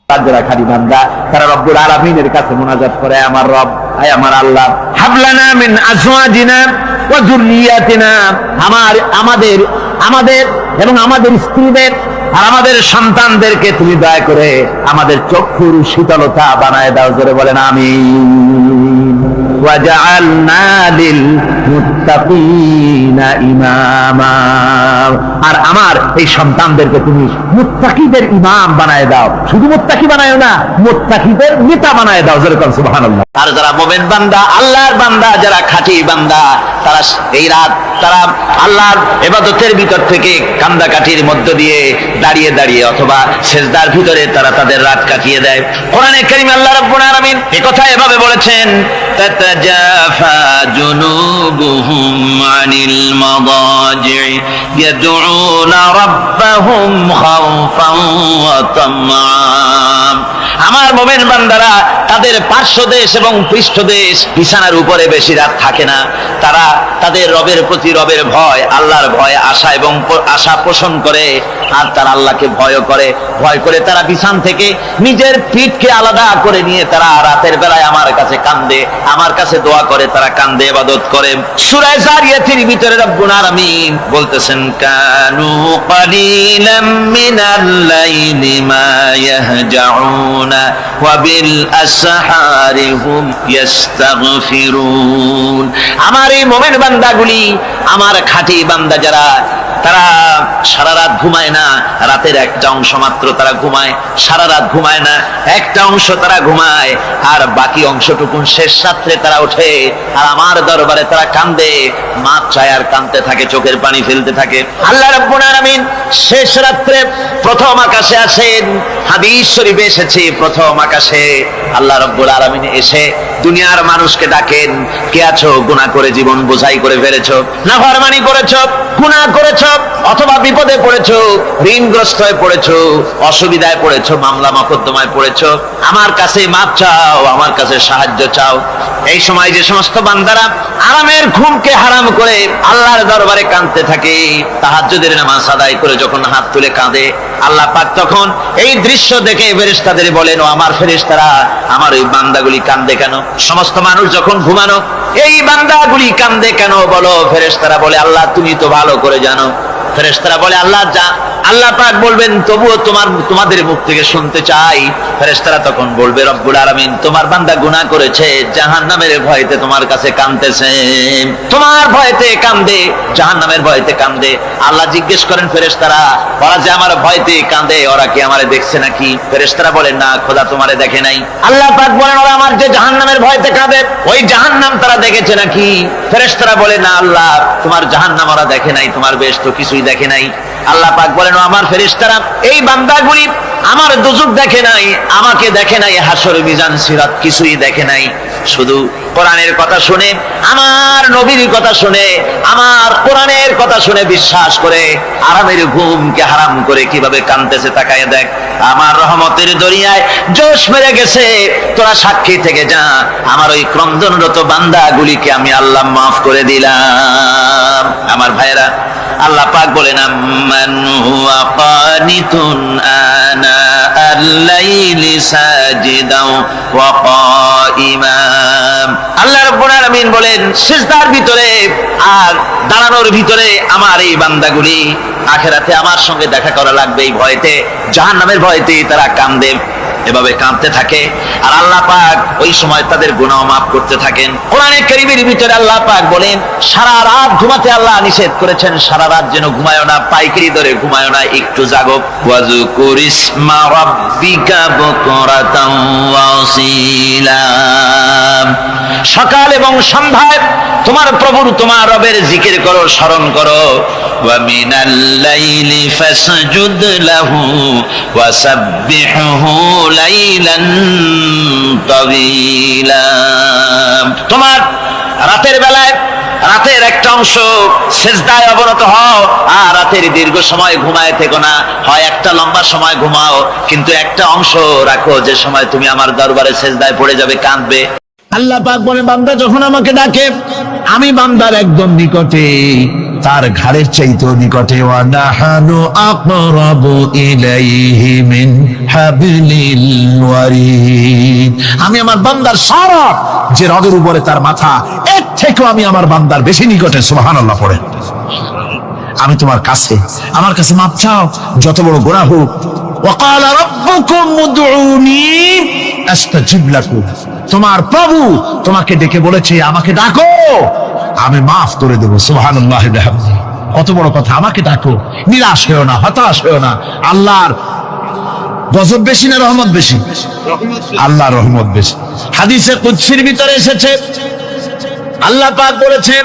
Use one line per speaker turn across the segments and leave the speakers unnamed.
যারা খাঁটি বান্দা তারা রব্বুল আলামিনের কাছে মুনাজাত করে, আমার রব, আয় আমার আল্লাহ, হাবলানা মিন আজওয়াজিনা ওয়া যুররিয়াতিনা, আমাদের এবং আমাদের স্ত্রীদের আর আমাদের সন্তানদেরকে তুমি দয়া করে আমাদের চক্ষুর শীতলতা বানায় দাও। জোরে বলেন আমিন। ওয়াজআলনা লিল মুত্তাকিনা ইমামা, আর আমার এই সন্তানদেরকে তুমি মুত্তাকিদের ইমাম বানায় দাও। শুধু মুত্তাকি বানায় না, মুত্তাকিদের নেতা বানায় দাও। জোরে বলেন সুবহানাল্লাহ। আর যারা মুমিন বান্দা, আল্লাহর বান্দা, যারা খাঁটি বান্দা, তারা এই রাত তারা আল্লাহর ইবাদতের ভিতর থেকে কান্দাকাটির মধ্য দিয়ে দাঁড়িয়ে দাঁড়িয়ে অথবা সেজদার ভিতরে তারা তাদের রাত কাটিয়ে দেয়। কোরআনে কারীমে আল্লাহ রাব্বুল আলামিন এই কথা এভাবে বলেছেন, তাতাজাফা জুনুবুহুম আনিল মাদাজি ইয়াদউনা রাব্বাহুম খাওফান ওয়া তামআন। আমার মুমিন বান্দারা তাদের পার্শ্বদেশ এবং পৃষ্ঠদেশ বিছানার উপরে বেশি রাত থাকে না। তারা তাদের রবের প্রতি রবের ভয়, আল্লাহর ভয়, আশা পোষণ করে, আর তারা আল্লাহকে ভয় করে তারা বিছান থেকে নিজের পিঠকে আলাদা করে নিয়ে তারা রাতের বেলায় আমার কাছে কান্দে, আমার কাছে দোয়া করে, তারা কান্দে, ইবাদত করে। সূরা যারিয়াতের ভিতরে রব্বুল আলামিন বলতেছেন, কানু কালিলাম মিনাল লাইলি মা ইয়াহজাউনা ওয়া বিল আসহারি হুম ইস্তাগফিরুন। আমার এই মুমিন বান্দাগুলি, আমার খাঁটি বান্দা যারা, তারা সারা রাত ঘুমায় না, রাতের একটা অংশ মাত্র তারা ঘুমায়, সারা রাত ঘুমায় না, একটা অংশ তারা ঘুমায়, আর বাকি অংশটুকু শেষ রাত্রে তারা ওঠে আর আমার দরবারে তারা কান্দে, মাপ চায় আর কাঁদতে থাকে, চোখের পানি ফেলতে থাকে। আল্লাহ রাব্বুল আলামিন শেষ রাত্রে প্রথম আকাশে আসেন। হাদিস শরীফে এসেছে, প্রথম আকাশে আল্লাহ রাব্বুল আলামিন এসে দুনিয়ার মানুষকে ডাকেন, কে আছো? গুনাহ করে জীবন বোঝাই করে ফেলেছো, নাফরমানি করেছো, গুনাহ করেছো, অথবা বিপদে পড়েছো, ঋণগ্রস্ত হয়ে পড়েছো, অসুবিধায় পড়েছো, মামলা মোকদ্দমায় পড়েছো, আমার কাছে মাপ চাও, আমার কাছে সাহায্য চাও। এই সময় যে সমস্ত বান্দারা আরামের ঘুমকে হারাম করে আল্লাহর দরবারে কাঁদতে থাকে, তাহাজ্জুদের নামাজ আদায় করে যখন হাত তুলে কাঁদে, আল্লাহ পাক তখন এই দৃশ্য দেখে ফেরেশতাদের বলেন, ও আমার ফেরেশতারা, আমার ওই বান্দাগুলি কাঁদে কেন? সমস্ত মানুষ যখন ঘুমানো, এই বান্দাগুলি কাঁদে কেন বলো? ফেরেশতারা বলে, আল্লাহ তুমি তো ভালো করে জানো। ফেরেশতারা বলে, আল্লাহ পাক বলবেন, তবুও তোমাদের মুখ থেকে শুনতে চাই। ফেরেশতারা তখন বলবে, রব্বুল আলামিন তোমার বান্দা গুনাহ করেছে, জাহান্নামের ভয়তে তোমার কাছে কাঁদতেছে, তোমার ভয়তে কাঁদে, জাহান্নামের ভয়তে কাঁদে। আল্লাহ জিজ্ঞেস করেন, ফেরেশতারা, ওরা যে আমার ভয়তে কাঁদে, ওরা কি আমারে দেখছে নাকি? ফেরেশতারা বলেন, না, খোদা তোমারে দেখে নাই। আল্লাহ পাক বলেন, ওরা আমার যে জাহান্নামের ভয়তে কাঁদে, ওই জাহান্নাম তারা দেখেছে নাকি? ফেরেশতারা বলে, না আল্লাহ, তোমার জাহান্নাম ওরা দেখে নাই, তোমার বেহেশত কিছুই দেখে নাই। আল্লাহ পাক বলেন, আমার ফেরেশতারা, এই বান্দাগুলি আমার দুজক দেখে নাই, আমাকে দেখে নাই, হাসর মিজান সিরাত কিছুই দেখে নাই, শুধু কোরআনের কথা শুনে, আমার নবীর কথা শুনে, আমার কোরআনের কথা শুনে বিশ্বাস করে আরামের ঘুমকে হারাম করে কিভাবে কাঁদতেছে তাকায় দেখ। আমার রহমতের দরিয়ায় জোশ মেরে গেছে, তোরা সাক্ষী থেকে যা, আমার ওই ক্রন্দনরত বান্দাগুলিকে আমি আল্লাহ মাফ করে দিলাম। আমার ভাইরা, আল্লাহ পাক বলেন, আম্মান হুয়া কানিতুন আনা আল-লাইলি সাজিদাও ওয়া কাইমান। আল্লাহ রাব্বুল আলামিন বলেন, সিজদার ভিতরে আর দাঁড়ানোর ভিতরে আমার এই বান্দাগুলি আখিরাতে আমার সঙ্গে দেখা করা লাগবে এই ভয়তে, জাহান্নামের ভয়তে তারা কাঁদে, এভাবে কাঁদতে থাকে। আর আল্লাহ পাক ওই সময় তাদের গুনাহ মাফ করতে থাকেন। কোরআনে কারীমের ভিতরে আল্লাহ পাক বলেন, সারা রাত ঘুমাতে আল্লাহ নিষেধ করেছেন, সারা রাত যেন ঘুমায়ো না, পাইকারি ধরে ঘুমায়ো না, একটু জাগো। ওয়াজকুর ইসমা রাব্বিকা বুকরাতাও ওয়া আসীলা। সকাল এবং সন্ধ্যায় তোমার প্রভুর, তোমার রবের জিকির করো, স্মরণ করো। ওয়া মিনাল লাইলি ফাসজুদ লাহু ওয়া সাব্বিহহু লাইলান তাওয়িলা। তোমার রাতের বেলায় রাতের একটা অংশ সেজদায় অবনত হও, আর রাতের দীর্ঘ সময় ঘুমায় থেকো না, হয় একটা লম্বা সময় ঘুমাও, কিন্তু একটা অংশ রাখো যে সময় তুমি আমার দরবারে সেজদায় পড়ে যাবে, কাঁদবে। আল্লাহ পাক বলে বান্দা যখন আমাকে ডাকে আমি বান্দার একদম নিকটে, তার ঘাড়ের চাইতেও নিকটে। ওয়া নাহানু আকরাবু ইলাইহি মিন হাবলিল ওয়ারিদ। আমি আমার বান্দার সারা যে রগের উপরে তার মাথা, এর থেকেও আমি আমার বান্দার বেশি নিকটে। সুবহানাল্লাহ পড়ে। আমি তোমার কাছে, আমার কাছে মাপ চাও, যত বড় গুনাহ হোক। ওয়াকালা রাব্বুকুম উদউনি আস্তাজিব লাকুম। তোমার প্রভু তোমাকে ডেকে বলেছে আমাকে ডাকো, আমি মাফ করে দেব। সুবহানাল্লাহ। কত বড় কথা, আমাকে ডাকো, নিরাশ হয়েও না, হতাশ হয়েও না। আল্লাহর গজব বেশি না রহমত বেশি? আল্লাহর রহমত বেশি। হাদিসে কুদসির ভিতরে এসেছে, আল্লাহ পাক বলেছেন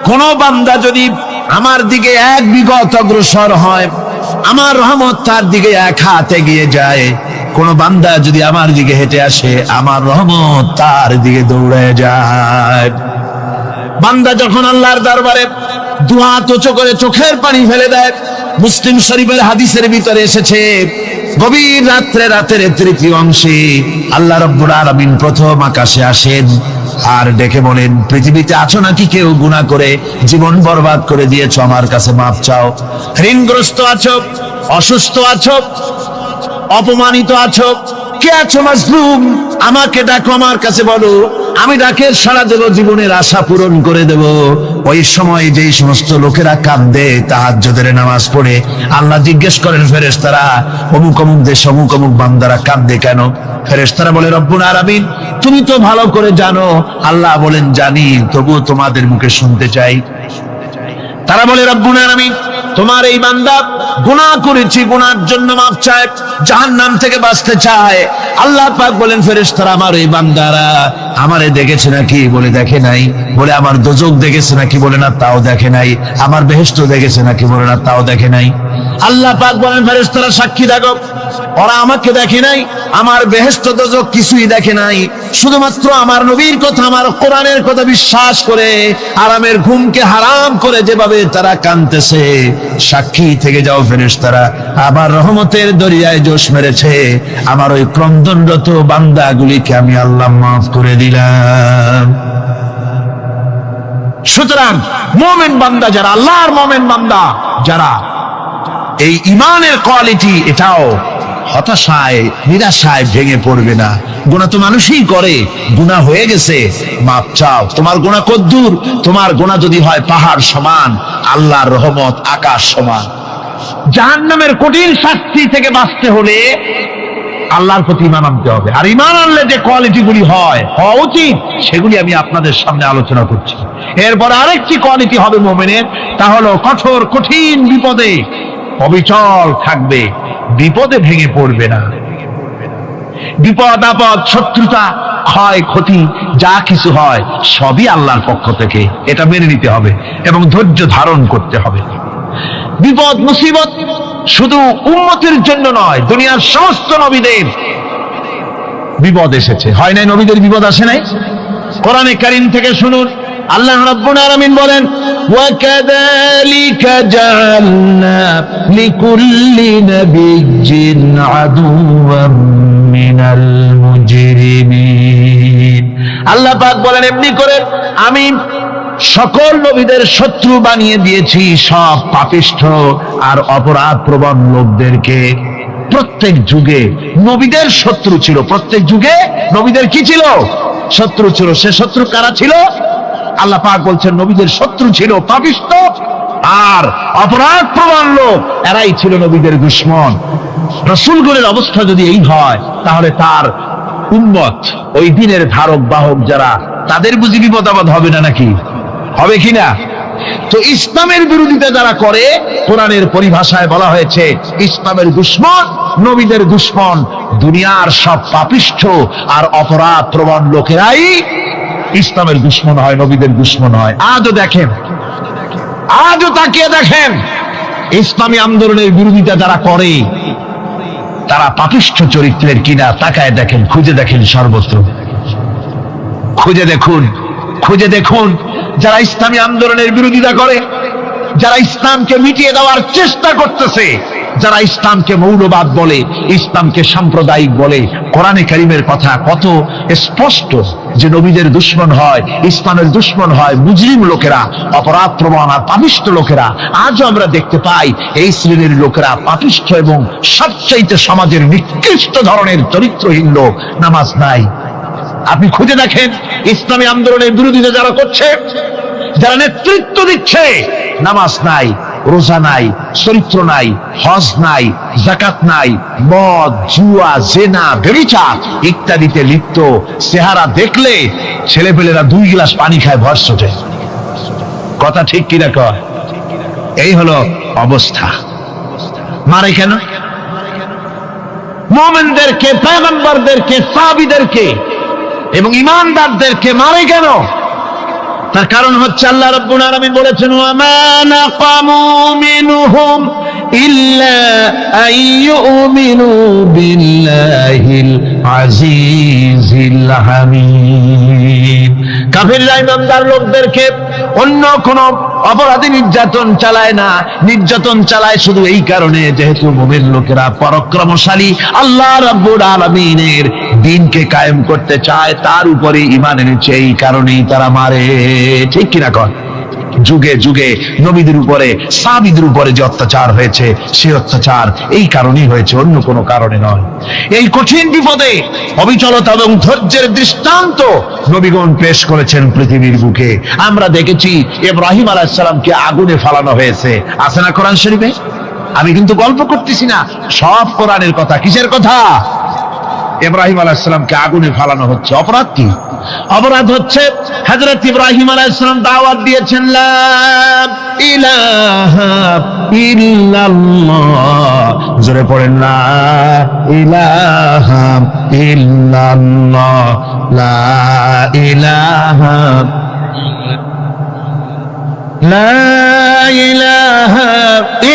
কোন বান্দা যদি আমার দিকে এক বিগত অগ্রসর হয়, আমার রহমত তার দিকে এক হাত এগিয়ে যায়। কোন বান্দা যদি আমার দিকে হেঁটে আসে, আমার রহমত তার দিকে দৌড়ে যায়। বান্দা যখন আল্লাহর দরবারে দুহাত উঁচু করে চোখের পানি ফেলে দেয়, মুসলিম শরীফের হাদিসের ভিতরে এসেছে গভীর রাত্রে, রাতের তৃতীয় অংশে আল্লাহ রাব্বুল আলামিন প্রথম আকাশে আসেন আর ডেকে বলেন, পৃথিবীতে আছো নাকি কেউ গুনাহ করে জীবন বরবাদ করে দিয়েছো, আমার কাছে মাপ চাও। ঋণগ্রস্ত আছো, অসুস্থ আছো, অপমানিত আছো, কে আছো মাজলুম, আমাকে ডাকো, আমার কাছে বলো, আমি ডাকে সাড়া দেব, জীবনের আশা পূরণ করে দেব। ওই সময় যেই সমস্ত লোকেরা কাঁদে তাহাজ্জুদের নামাজ পড়ে, আল্লাহ জিজ্ঞেস করেন ফেরেশতারা, অমুক অমুক দেশ অমুক অমুক বান্দারা কাঁদে কেন? ফেরেশতারা বলে রব্বুল আলামিন তুমি তো ভালো করে জানো। আল্লাহ বলেন জানি, তবুও তোমাদের মুখে শুনতে চাই। তারা বলে রব্বুল আলামিন তোমার এই বান্দা গুনাহ করেছি, গুনার জন্য মাফ চায়, জাহান্নাম থেকে বাঁচতে চায়। আল্লাহ পাক বলেন ফেরেশতারা আমার এই বান্দারা আমারে দেখেছে নাকি? বলে দেখে নাই। বলে আমার দোজখ দেখেছে নাকি? বলে না, তাও দেখে নাই। আমার বেহেশত দেখেছে নাকি? বলে না, তাও দেখে নাই। আল্লাহ পাক বলেন ফেরেশতারা সাক্ষী থাকো, ওরা আমাকে দেখে নাই, আমার বেহেশত দোজখ কিছুই দেখে নাই, শুধুমাত্র আমার নবীর কথা, আমার কোরআনের কথা বিশ্বাস করে আরামের ঘুমকে হারাম করে যেভাবে তারা কাঁদতেছে, সাক্ষী থেকে যাও ফেরেশতারা, আমার রহমতের দরিয়ায় জোশ মেরেছে, আমার ওই ক্রন্দনরত বান্দাগুলিকে আমি আল্লাহ মাফ করে দিলাম। সুতরাং মুমিন বান্দা যারা, আল্লাহর মুমিন বান্দা যারা, এই ঈমানের কোয়ালিটি, এটাও হতাশায় নিরাশায় ভেঙে পড়বে না। গুনাহ তো মানুষই করে, গুনাহ হয়ে গেছে, মাপ চাও। তোমার গুনাহ কদ্দুর? তোমার গুনাহ যদি হয় পাহাড় সমান, আল্লাহর রহমত আকাশ সমান। জাহান্নামের কঠিন শাস্তি থেকে বাঁচতে হলে আল্লাহর প্রতি ঈমান আনতে হবে। আর ঈমান আনলে যে কোয়ালিটিগুলি হওয়া উচিত, সেগুলি আমি আপনাদের সামনে আলোচনা করছি। এরপর আরেকটি কোয়ালিটি হবে মুমিনের, তা হলো কঠোর কঠিন বিপদে অবিচল থাকবে, বিপদে ভেঙে পড়বে না। বিপদ আপদ, শত্রুতা, ক্ষয় ক্ষতি যা কিছু হয় সবই আল্লাহর পক্ষ থেকে, এটা মেনে নিতে হবে এবং ধৈর্য ধারণ করতে হবে। বিপদ মুসিবত শুধু উম্মতের জন্য নয়, দুনিয়ার সমস্ত নবীদের বিপদ এসেছে, হয় নাই? নবীদের বিপদ আসে নাই? কোরআনে কারীম থেকে শুনুন, আল্লাহ রাব্বুল আলামিন বলেন, ওয়াকাযালিকা জাআলনা লিকুল্লি নাবিয়্যিন আদুওয়াম মিনাল মুজরিমিন। আল্লাহ পাক বলেন এমনি করে আমি সকল নবীদের শত্রু বানিয়ে দিয়েছি, সব পাপিষ্ঠ আর অপরাধ প্রবণ লোকদেরকে। প্রত্যেক যুগে নবীদের শত্রু ছিল, প্রত্যেক যুগে নবীদের কি ছিল? শত্রু ছিল। সে শত্রু কারা ছিল? আল্লাহ পাক বলছেন নবীদের শত্রু ছিল পাপিষ্ঠ আর অপরাধ প্রবণ লোক, এরাই ছিল নবীদের দুশমন। রাসূলগণের অবস্থা যদি এই হয়, তাহলে তার উম্মত, ওই দিনের ধারক বাহক যারা, তাদের বুঝি বিপদ আপদ হবে না নাকি? হবে কিনা? তো ইসলামের বিরোধিতা যারা করে, কোরআনের পরিভাষায় বলা হয়েছে ইসলামের দুশমন, নবীদের দুশমন। দুনিয়ার সব পাপিষ্ঠ আর অপরাধ প্রবণ লোকেরাই ইসলামের দুশমন হয়, নবীদের দুশমন হয়। আজও দেখেন, আজও তাকিয়ে দেখেন, ইসলামী আন্দোলনের বিরোধিতা যারা করে তারা পাপিষ্ঠ চরিত্রের কিনা, তাকায় দেখেন, খুঁজে দেখেন, সর্বত্র খুঁজে দেখুন, খুঁজে দেখুন। যারা ইসলামী আন্দোলনের বিরোধিতা করে, যারা ইসলামকে মিটিয়ে দেওয়ার চেষ্টা করতেছে,
যারা ইসলামকে মৌলবাদ বলে, ইসলামকে সাম্প্রদায়িক বলে, কোরআনে কারীমের কথা কত স্পষ্ট যে নবীদের দুশমন হয়, ইসলামের দুশমন হয় মুজরিম লোকেরা, অপরাধ প্রবণ আর পাপিষ্ঠ লোকেরা। আজও আমরা দেখতে পাই এই শ্রেণীর লোকেরা পাপিষ্ঠ এবং সবচাইতে সমাজের নিকৃষ্ট ধরনের চরিত্রহীন লোক। নামাজ নাই। আপনি খুঁজে দেখেন ইসলামী আন্দোলনের বিরোধিতা যারা করছে, যারা নেতৃত্ব দিচ্ছে, নামাজ নাই, রোজা নাই, চরিত্র নাই, হজ নাই, যাকাত নাই, মদ, জুয়া, জেনা, ব্যভিচার ইত্যাদিতে লিপ্ত। চেহারা দেখলে ছেলেপেলেরা 2 গ্লাস পানি খায় ভর চোটে। কথা ঠিক কিনা কয়? এই হলো অবস্থা। মারে কেন? মুমিনদেরকে, পয়গম্বরদেরকে, সাহাবীদেরকে এবং ঈমানদারদেরকে মারে কেন? তার কারণ হচ্ছে আল্লাহ রাব্বুল আলামিন বলেছেন, ওয়া মা নাকামু মিনহুম ইল্লা আইয়ুমিনু বিল্লাহিল আজিজিল হামিদ। কাফিররা ঈমানদার লোকদেরকে অন্য কোন অপরাধী নির্যাতন চালায় না, নির্যাতন চালায় শুধু এই কারণে যেহেতু মুমিন লোকেরা পরাক্রমশালী, আল্লাহ রাব্বুল আলামিনের দ্বীনকে কায়েম করতে চায়, তার উপরে ঈমান এনেছে, এই কারণেই তারা মারে। ঠিক কিনা কর? যুগে যুগে নবীদের উপরে, সাহাবীদের উপরে যে অত্যাচার হয়েছে, সেই অত্যাচার এই কারণেই হয়েছে, অন্য কোনো কারণে নয়। এই কঠিন বিপদে অবিচলতা এবং ধৈর্যের দৃষ্টান্ত নবীগণ পেশ করেছেন পৃথিবীর বুকে। আমরা দেখেছি ইব্রাহিম আলাইহিস সালামকে আগুনে ফালানো হয়েছে, আছে না কোরআন শরীফে? আমি কিন্তু গল্প করতেছি না, সব কোরআনের কথা। কিসের কথা? ইব্রাহিম আলাইহিস সালামকে আগুনে ফালানো হচ্ছে। অপরাধ কি? অপরাধ হচ্ছে হযরত ইব্রাহিম আলাইহিস সালাম দাওয়াত দিয়েছেন, লা ইলাহা ইল্লাল্লাহ। জোরে পড়েন, লা ইলাহা ইল্লাল্লাহ, লা ইলাহা, লা ইলাহা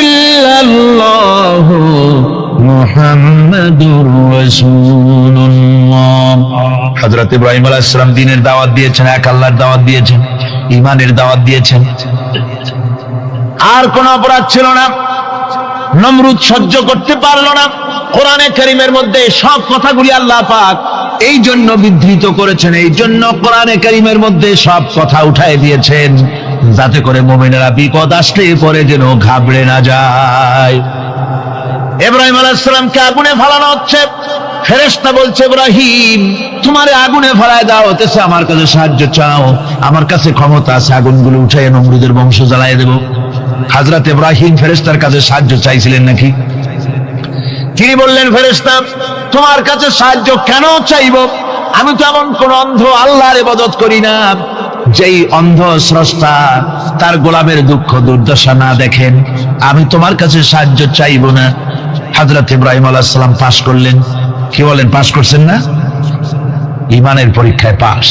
ইল্লাল্লাহ মুহাম্মাদুর রাসূলুল্লাহ। হযরত ইব্রাহিম আলাইহিস সালাম দ্বীনের দাওয়াত দিয়েছেন, এক আল্লাহর দাওয়াত দিয়েছেন, ঈমানের দাওয়াত দিয়েছেন। আর কোন অপরাধ ছিল না। নমরুদ সহ্য করতে পারলো না। কোরআনে কারীমের মধ্যে সব কথাগুলি আল্লাহ পাক এই জন্য বিধৃত করেছেন, এই জন্য কোরআনে কারীমের মধ্যে সব কথা উঠায় দিয়েছেন, যাতে করে মুমিনেরা বিপদ আসলে পরে যেন ঘাবড়ে না যায়। ইব্রাহিম আলাইহিস সালামকে আগুনে ফালানো হচ্ছে। ফেরেশতা বলছে, ইব্রাহিম তোমারে আগুনে ফালায় দাও হতেছে, আমার কাছে সাহায্য চাও, আমার কাছে ক্ষমতা আছে, আগুনগুলো উঠায় নমরুদের বংশ জ্বালায় দেব। হযরত ইব্রাহিম ফেরেশতার কাছে সাহায্য চাইছিলেন নাকি? তিনি বললেন, ফেরেশতা তোমার কাছে সাহায্য কেন চাইব? আমি তো এমন কোন অন্ধ আল্লাহর ইবাদত করি না যেই অন্ধ স্রষ্টা তার গোলামের দুঃখ দুর্দশা না দেখেন। আমি তোমার কাছে সাহায্য চাইব না। হযরত ইব্রাহিম আলাইহিস সালাম পাশ করলেন। কি বলেন, পাশ করছেন না? ঈমানের পরীক্ষায় পাশ।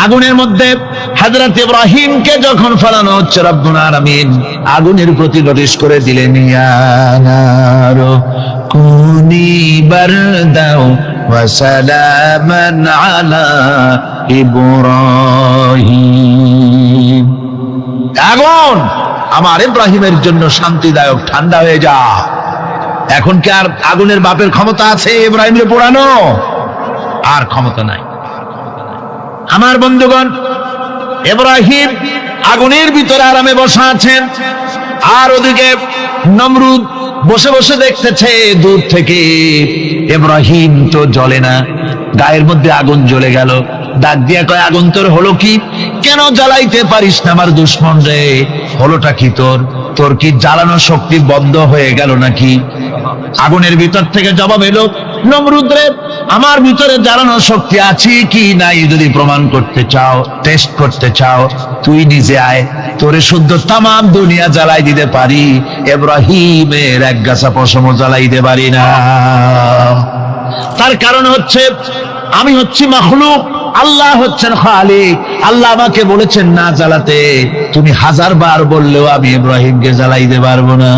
আগুনের মধ্যে হযরত ইব্রাহিমকে যখন ফেলানো হচ্ছে, রব্বুল আলামিন আগুনের প্রতি নোটিশ করে দিলেন, ইয়া নারু কুনি বারদাও ওয়া সালামান আলা ইব্রাহিম। আগুন আমার ইব্রাহিমের জন্য শান্তিদায়ক, ঠান্ডা হয়ে যা। এখন কি আর আগুনের বাপের ক্ষমতা আছে ইব্রাহিমের পোড়ানো? আর ক্ষমতা নাই। আমার বন্ধুগণ, ইব্রাহিম আগুনের ভিতরে আরামে বসা আছেন, আর ওদিকে নমরুদ বসে বসে দেখতেছে দূর থেকে। ইব্রাহিম তো জ্বলে না, গায়ের মধ্যে আগুন জ্বলে গেল। ডাক দিয়া কয়, আগুন তোর হলো কি? কেন জ্বালাইতে পারিস না আমার দুশমন রে? হলোটা কি তোর? তোর কি জ্বালানো শক্তি বন্ধ হয়ে গেল নাকি? আগুনের ভিতর থেকে জবাব এলো, নমরুদ রে, আমার ভিতরে জ্বালানো শক্তি আছে কি নাই যদি প্রমাণ করতে চাও, টেস্ট করতে চাও, তুই নিজে আয়, তোরে শুদ্ধ তামাম দুনিয়া জ্বালাই দিতে পারি, ইব্রাহিমের এক গাছা পশমও জ্বালাইতে পারি না। তার কারণ হচ্ছে আমি হচ্ছি মাখলুক, আল্লাহ হচ্ছেন খালিক। আল্লাহ আমাকে বলেছেন না জ্বালাতে, তুমি 1000 বার বললেও আমি ইব্রাহিমকে জ্বালাইতে পারবো না।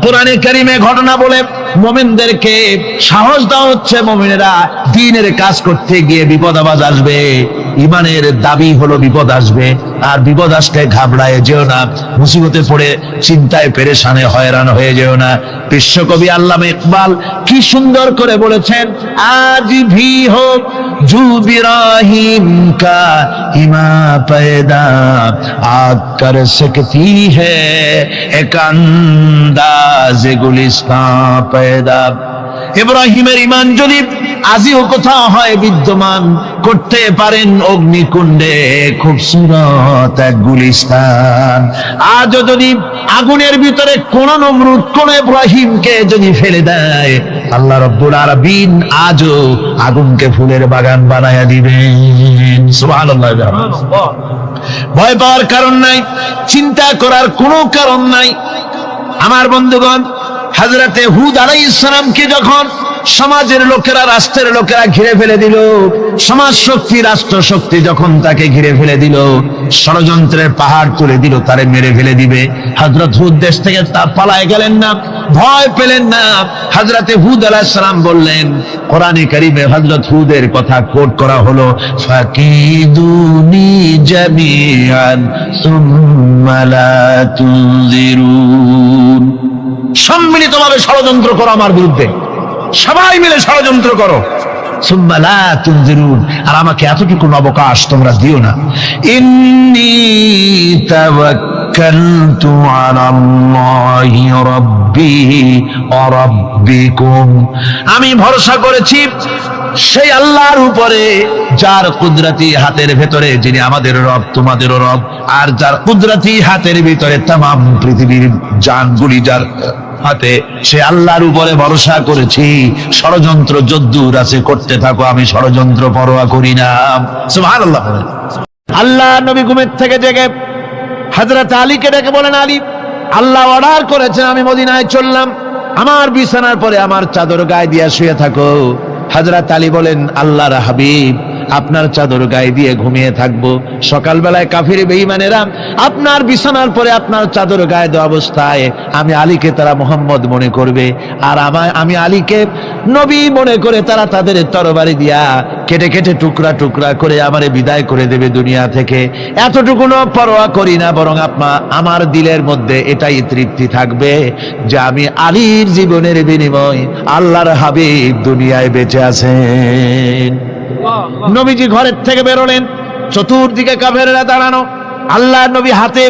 কোরআনে কারীমে ঘটনা বলে মুমিনদেরকে সাহস দেওয়া হচ্ছে, মুমিনেরা দ্বীনের কাজ করতে গিয়ে বিপদ আবাদ আসবে, ইমানের দাবি হলো বিপদ আসবে, আর বিপদ আসলে ঘাবড়ায় যেও না, মুসিবতে পড়ে চিন্তায় পেরেশানে হয়রান হয়ে যেও না। বিশ্বকবি আল্লামা ইকবাল কি সুন্দর করে বলেছেন, আজ ভি হোক জু বিরাহিম কা ইমা पैदा आग कर सकती है एक अंदाज गुलिस्तां पैदा। ইব্রাহিমের ইমান যদি আজিও কোথাও হয় বিদ্যমান, করতে পারেন অগ্নিকুণ্ডে খুবসুরত এক গুলিস্তান। আজও যদি আগুনের ভিতরে কোন নমরুদ কোন ইব্রাহিমকে যদি ফেলে দেয়, আল্লাহ রাব্বুল আলামিন আজও আগুনকে ফুলের বাগান বানায়া দিবেন। সুবহানাল্লাহ। ভয় পাওয়ার কারণ নাই, চিন্তা করার কোনো কারণ নাই। আমার বন্ধুগণ, হযরতে হুদ আলাইহিস সালামকে যখন সমাজের লোকেরা, রাষ্ট্রের লোকেরা ঘিরে ফেলে দিল, সমাজ শক্তি, রাষ্ট্র শক্তি যখন তাকে ঘিরে ফেলে দিল, ষড়যন্ত্রের পাহাড় তুলে দিল, তারে মেরে ফেলে দিবে, হযরত হুদ দেশ থেকে তা পালায় গেলেন না, ভয় পেলেন না। হযরতে হুদ আলাইহিস সালাম বললেন, কোরআনে কারীমে হযরত হুদের কথা কোট করা হলো, ফাকিদুনি জামিআন সুম্মা লা তুনজিরুন। সম্মিলিতভাবে ষড়যন্ত্র করো আমার বিরুদ্ধে, সবাই মিলে ষড়যন্ত্র করো, সুম্মা লা তুনজিরুন, আর আমাকে এতটুকু অবকাশ তোমরা দিও না। ইন্নী তাওয়াক্কালতু আলাল্লাহি রাব্বি ওয়া রাব্বিকুম, আমি ভরসা করেছি সেই আল্লাহর উপরে, যার কুদরতি হাতের ভেতরে, যিনি আমাদের রব তোমাদেরও রব, আর যার কুদরতি হাতের ভিতরে তামাম পৃথিবীর জানগুলি যার হাতে, সে আল্লাহর উপরে ভরসা করেছি। ষড়যন্ত্র যদ্দূর আছে করতে থাকো, আমি ষড়যন্ত্র পরোয়া করি না। সুবহানাল্লাহ। আল্লাহ নবী ঘুমের থেকে জেগে হযরত আলীকে ডেকে বলেন, আলী, আল্লাহ অর্ডার করেছেন আমি মদিনায় চললাম, আমার বিছানার পরে আমার চাদর গায়ে দিয়ে শুয়ে থাকো। হযরত আলী বলেন, আল্লাহর হাবিব, আপনার চাদর গায়ে দিয়ে ঘুমিয়ে থাকবো, সকালবেলায় কাফির বেঈমানেরা আপনার বিছানার পরে আপনার চাদর গায়ে দেওয়া অবস্থায় আমি আলীকে তারা মুহাম্মদ মনে করবে, আর আমি আলীকে নবী মনে করে তারা তাদের তরবারি দিয়া কেটে কেটে টুকরা টুকরা করে আমারে বিদায় করে দেবে দুনিয়া থেকে। এতটুকুনো পরোয়া করি না, বরং আমার দিলের মধ্যে এটাই তৃপ্তি থাকবে যে আমি আলীর জীবনের বিনিময় আল্লাহর হাবিব দুনিয়ায় বেঁচে আছেন। নবীজি ঘরের থেকে বেরোলেন, চতুর্দিকে কাফেররা দাঁড়ানো, আল্লাহ নবী হাতে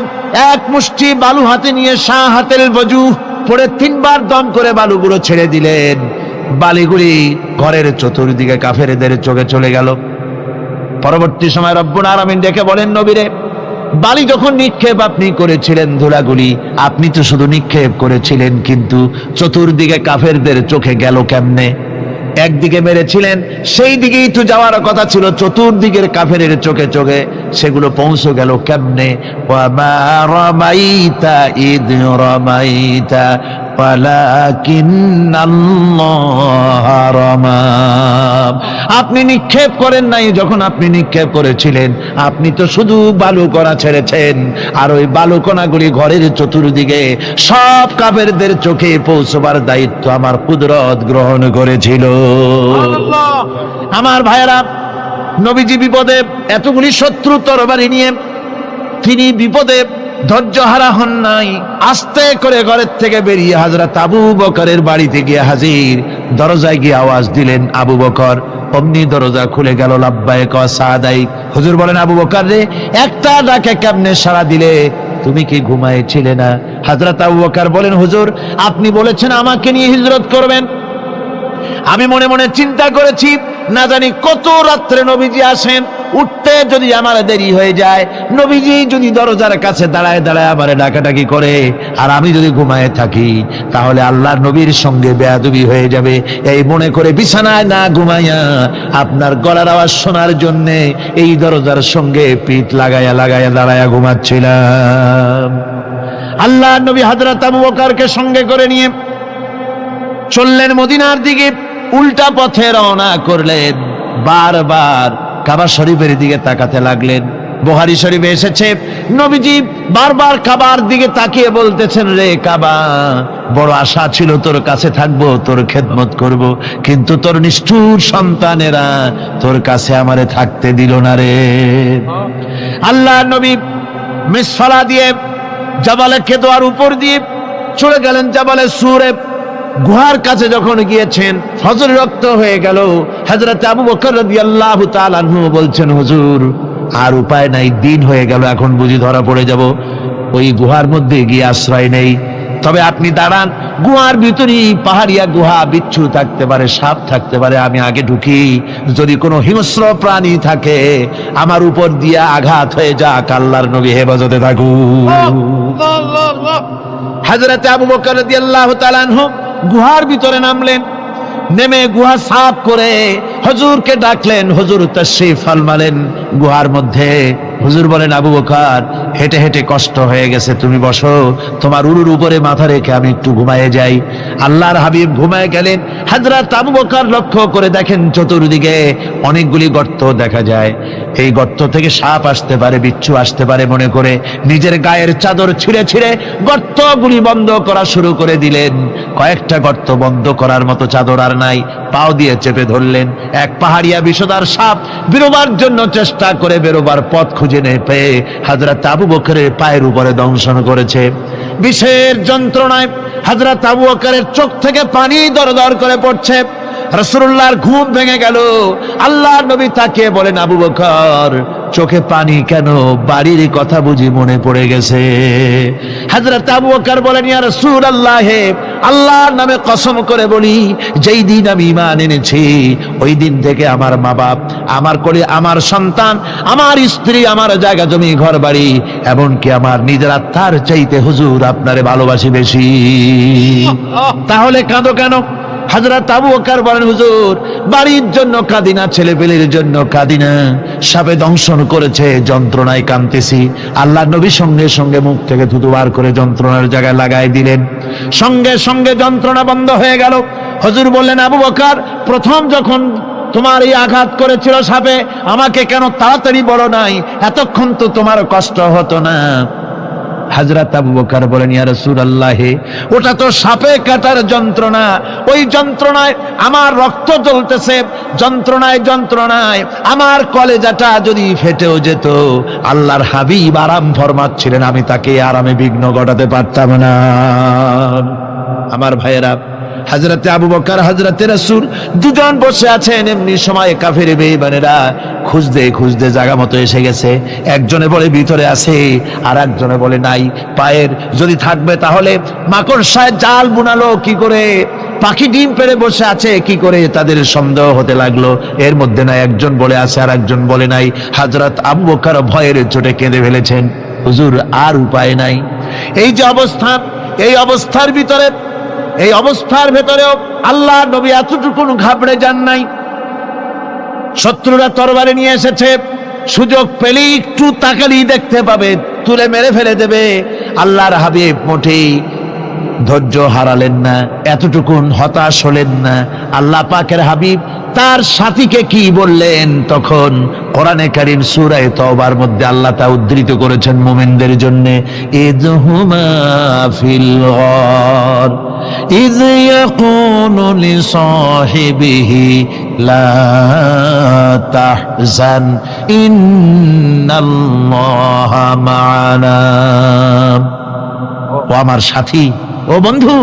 এক মুষ্টি বালু হাতে নিয়ে শাহ হাতের বজু পড়ে 3 বার দম করে বালুগুলো ছেড়ে দিলেন। বালিগুলি ঘরের চতুর্দিকে কাফেরদের চোখে চলে গেল। পরবর্তী সময় রব্বুল আলামিন ডেকে বলেন, নবীরে, বালি যখন নিক্ষেপ আপনি করেছিলেন, ধুলাগুলি আপনি তো শুধু নিক্ষেপ করেছিলেন, কিন্তু চতুর্দিকে কাফেরদের চোখে গেল কেমনে? একদিকে মেরেছিলেন, সেই দিকেই তো যাওয়ার কথা ছিল, চতুর্দিকের কাফেরের চোখে চোখে সেগুলো পৌঁছে গেল কেমনে? ওয়ামা রামাইতা ইদ রামাইতা ওয়ালাকিন্নাল্লাহ রামা। আপনি নিক্ষেপ করেন নাই, যখন আপনি নিক্ষেপ করেছিলেন আপনি তো শুধু বালু কণা ছেড়েছেন, আর ওই বালু কণাগুলি ঘরের চতুর্দিকে সব কাফেরদের চোখে পৌঁছবার দায়িত্ব আমার কুদরত গ্রহণ করেছিল। আমার ভাইয়েরা, নবীজি বিপদে, এতগুলি শত্রু তরবারি নিয়ে তিনি বিপদে ধৈর্য হারা হন নাই, আস্তে করে ঘরের থেকে বেরিয়ে হযরত আবু বকরের বাড়িতে গিয়ে হাজির। দরজায় গিয়ে আওয়াজ দিলেন, আবু বকর। অমনি দরজা খুলে গেল, লাব্বাইক ওয়া সাদাইক। হুজুর বলেন, আবু বকর রে, একটা ডাকে কেমনে সাড়া দিলে? তুমি কি ঘুমাইছিলে না? হযরত আবু বকর বলেন, হুজুর, আপনি বলেছেন আমাকে নিয়ে হিজরত করবেন, আমি মনে মনে চিন্তা করেছি, না জানি কত রাত্রে নবীজি আসেন, উঠতে যদি আমার দেরি হয়ে যায়, নবীজি যদি দরজার কাছে দাঁড়ায় দাঁড়ায় আমারে ডাকাডাকি করে, আর আমি যদি ঘুমায় থাকি, তাহলে আল্লাহর নবীর সঙ্গে বেয়াদবি হয়ে যাবে। এই মনে করে বিছানায় না ঘুমাইয়া আপনার গলার আওয়াজ শোনার জন্য এই দরজার সঙ্গে পিঠ লাগাইয়া লাগাইয়া দাঁড়াইয়া ঘুমাচ্ছিলাম। আল্লাহর নবী হযরত আবু বকরকে সঙ্গে করে নিয়ে চললেন মদিনার দিকে, উল্টা পথে রওনা করলেন। বারবার কাবা শরীফের দিকে তাকাতে লাগলেন। বুখারী শরীফে এসেছে, নবীজি বারবার কাবার দিকে তাকিয়ে বলতেছেন, রে কাবা, বড় আশা ছিল তোর কাছে থাকবো, তোর খেদমত করব, কিন্তু তোর নিষ্ঠুর সন্তানেরা তোর কাছে আমারে থাকতে দিল না রে। আল্লাহ নবী মিসফালা দিয়ে জাবালে কেদোয়ার উপর দিয়ে চলে গেলেন জাবালে সুরে। গুহার কাছে যখন গিয়েছেন, ফজর রক্ত হয়ে গেল। হযরত আবু বকর রাদিয়াল্লাহু তাআলা আনহু বলছেন, হুজুর আর উপায় নাই, দিন হয়ে গেল, এখন বুঝি ধরা পড়ে যাব, ওই গুহার মধ্যে গিয়ে আশ্রয় নেই। তবে আপনি দাঁড়ান, গুহার ভিতরেই পাহাড়িয়া গুহা, বিচ্ছু থাকতে পারে, সাপ থাকতে পারে, আমি আগে ঢুকি, যদি কোনো হিংস্র প্রাণী থাকে আমার উপর দিয়ে আঘাত হয়ে যাক, আল্লাহর নবী হেফাজতে থাকুক। হযরত আবু বকর রাদিয়াল্লাহু তাআলা আনহু গুহার ভিতরে নামলেন, নেমে গুহা সাফ করে হুজুরকে ডাকলেন। হুজুর তাশরীফ ফরমালেন গুহার মধ্যে। হুজুর বলেন, আবু বকর, হেঁটে হেঁটে কষ্ট হয়ে গেছে, তুমি বসো, তোমার উরুর উপরে মাথা রেখে আমি একটু ঘুমায়ে যাই। আল্লাহর হাবিব ঘুমায় গেলেন। হযরত আবু বকর লক্ষ্য করে দেখেন চতুর্দিকে অনেকগুলি গর্ত দেখা যায়। এই গর্ত থেকে সাপ আসতে পারে, বিচ্ছু আসতে পারে মনে করে নিজের গায়ের চাদর ছিঁড়ে ছিঁড়ে গর্তগুলি বন্ধ করা শুরু করে দিলেন। কয়েকটা গর্ত বন্ধ করার মতো চাদর আর নাই, পাও দিয়ে চেপে ধরলেন। এক পাহাড়িয়া বিষধর সাপ বেরোবার জন্য চেষ্টা করে বেরোবার পথ খুঁজে না পেয়ে হযরত আবু বকরের পায়ের উপরে দংশন করেছে। বিষের যন্ত্রণায় হযরত আবু বকরের চোখ থেকে পানি দরদর করে পড়ছে। রাসূলুল্লাহর ঘুম ভেঙে গেল। আল্লাহর নবী তাকিয়ে বলেন, আবু বকর, চোখে পানি কেন? বাড়ির কথা বুঝি মনে পড়ে গেছে? হযরত আবু বকর বলেন, ইয়া রাসূলুল্লাহ, আল্লাহর নামে কসম করে বলি, যেই দিন আমি ঈমান এনেছি ওই দিন থেকে আমার মা বাপ, আমার কোলে আমার সন্তান, আমার স্ত্রী, আমার জায়গা জমি ঘর বাড়ি, এমনকি আমার নিজের আত্মার চাইতে হুজুর আপনারে ভালোবাসি বেশি। তাহলে কাঁদো কেন? হযরত আবু বকর বলেন, হুজুর, বাড়ির জন্য কাঁদি না, ছেলেপেলের জন্য কাঁদি না, সাপে দংশন করেছে, যন্ত্রণায় কাঁদতেছি। আল্লাহ নবী সঙ্গে সঙ্গে মুখ থেকে থুতু বার করে যন্ত্রণার জায়গায় লাগাই দিলেন। সঙ্গে সঙ্গে যন্ত্রণা বন্ধ হয়ে গেল। হুজুর বললেন, আবু বকর, প্রথম যখন তোমার এই আঘাত করেছিল সাপে, আমাকে কেন তাড়াতাড়ি বলো নাই? এতক্ষণ তো তোমার কষ্ট হতো না। হযরত আবু বকর বলেন, ইয়া রাসূলুল্লাহ, ওটা তো সাপে কাটার যন্ত্রণা, ওই যন্ত্রণায় আমার রক্ত জ্বলতেছে, যন্ত্রণায় যন্ত্রণায় আমার কলেজাটা যদি ফেটেও যেত। আল্লাহর হাবিব আরাম ফরমাচ্ছিলেন, আমি তাকে আরামে বিঘ্ন ঘটাতে পারতাম না। আমার ভাইয়েরা, হযরতে আবু বকর, হযরতে রাসূল দুজন বসে আছেন। এমনি সময় কাফের বেঈমানেরা খুঁজতে খুঁজতে জায়গা মতো এসে গেছে। একজনে বলে ভিতরে আছে, আর একজনে বলে নাই। পায়ের যদি থাকবে তাহলে মাকড়সায় জাল বুনালো কি করে, পাখি ডিম পেড়ে বসে আছে কি করে, তাদের সন্দেহ হতে লাগলো। এর মধ্যে না একজন বলে আছে আর একজন বলে নাই। হযরত আবু বকর ভয়ের চোটে কেঁদে ফেলেছেন, হুজুর আর উপায় নাই। এই যে অবস্থা, এই অবস্থার ভিতরে, এই অবস্থার ভেতরেও আল্লাহ নবী এতটুকু ঘাবড়ে যান নাই। শত্রুরা তরবারি নিয়ে এসেছে, সুযোগ পেলেই একটু তাকালেই দেখতে পাবে, তুলে মেরে ফেলে দেবে। আল্লাহর হাবিব মোটেই ধৈর্য হারালেন না, এতটুকুন হতাশ হলেন না। আল্লাহ পাকের হাবিব তার সাথীকে কি বললেন? তখন কোরআনে কারীম সূরা তাওবার মধ্যে আল্লাহ তা উদ্ধৃত করেছেন মুমিনদের জন্য, ইযহুমা ফিল গার ইয ইয়াকুলু লিসাহিবিহি লা তাহজান ইন্নাল্লাহা মা'ানা। ও আমার সাথী, ও বন্ধু,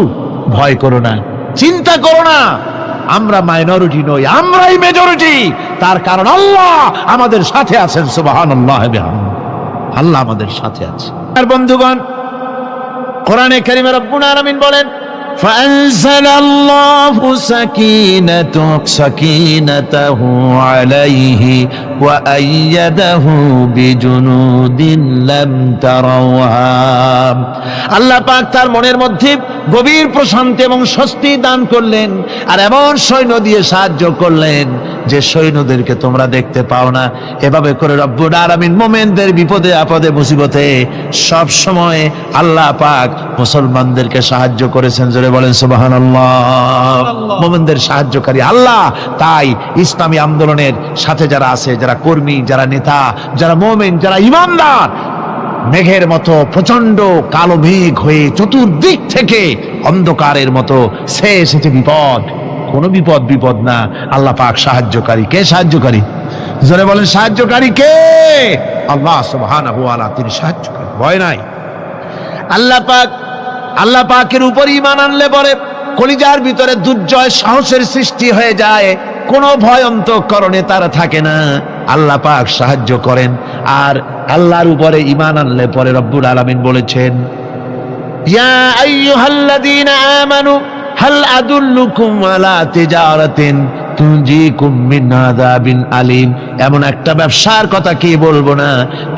ভয় করো না, চিন্তা করো না, আমরা মাইনরিটি নই, আমরাই মেজরিটি। তার কারণ আল্লাহ আমাদের সাথে আছেন। সুবহানাল্লাহ, আল্লাহ আমাদের সাথে আছে। আর বন্ধুগণ, কোরআনে কারীমে রব্বুল আলামিন বলেন, فأنزل الله سكينته عليه وأيده بجنود لم تروها। আল্লাহ পাক তার মনের মধ্যে গভীর প্রশান্তি এবং স্বস্তি দান করলেন, আর এমন সৈন্য দিয়ে সাহায্য করলেন যে সৈন্যদেরকে তোমরা দেখতে পাও না। এভাবে করে রব্বুল আলামিন মুমিনদের বিপদে আপদে মুসিবতে সব সময় আল্লাহ পাক মুসলমানদেরকে সাহায্য করেছেন। জোরে বলেন সুবহানাল্লাহ। মুমিনদের সাহায্যকারী আল্লাহ। তাই ইসলামী আন্দোলনের সাথে যারা আছে, যারা কর্মী, যারা নেতা, যারা মুমিন, যারা ঈমানদার, মেঘের মতো প্রচন্ড কালো মেঘ হয়ে চতুর্দিক থেকে অন্ধকারের মতো সে এসেছে বিপদ, কোনো বিপদ না। আল্লাহ পাক সাহায্যকারী। কে সাহায্যকারী? জোরে বলেন সাহায্যকারী কে? আল্লাহ সুবহানাহু ওয়া তাআলা, তিনি সাহায্যকারী, ভয় নাই। আল্লাহ পাকের উপর ঈমান আনলে পরে কলিজার ভিতরে দুর্জয় সাহসের সৃষ্টি হয়ে যায়, কোনো ভয় অন্তঃকরণে তার থাকে না। আল্লাহ পাক সাহায্য করেন। আর আল্লাহর উপরে ঈমান আনলে পরে রব্বুল আলামিন বলেছেন, ইয়া আইয়ুহাল্লাযীনা আমানু হাল আদুল্লুকুম আলা তিজারাতিন তুনজিকুম মিন আযাবিন আলীম। এমন একটা ব্যবসার কথা কি বলবো না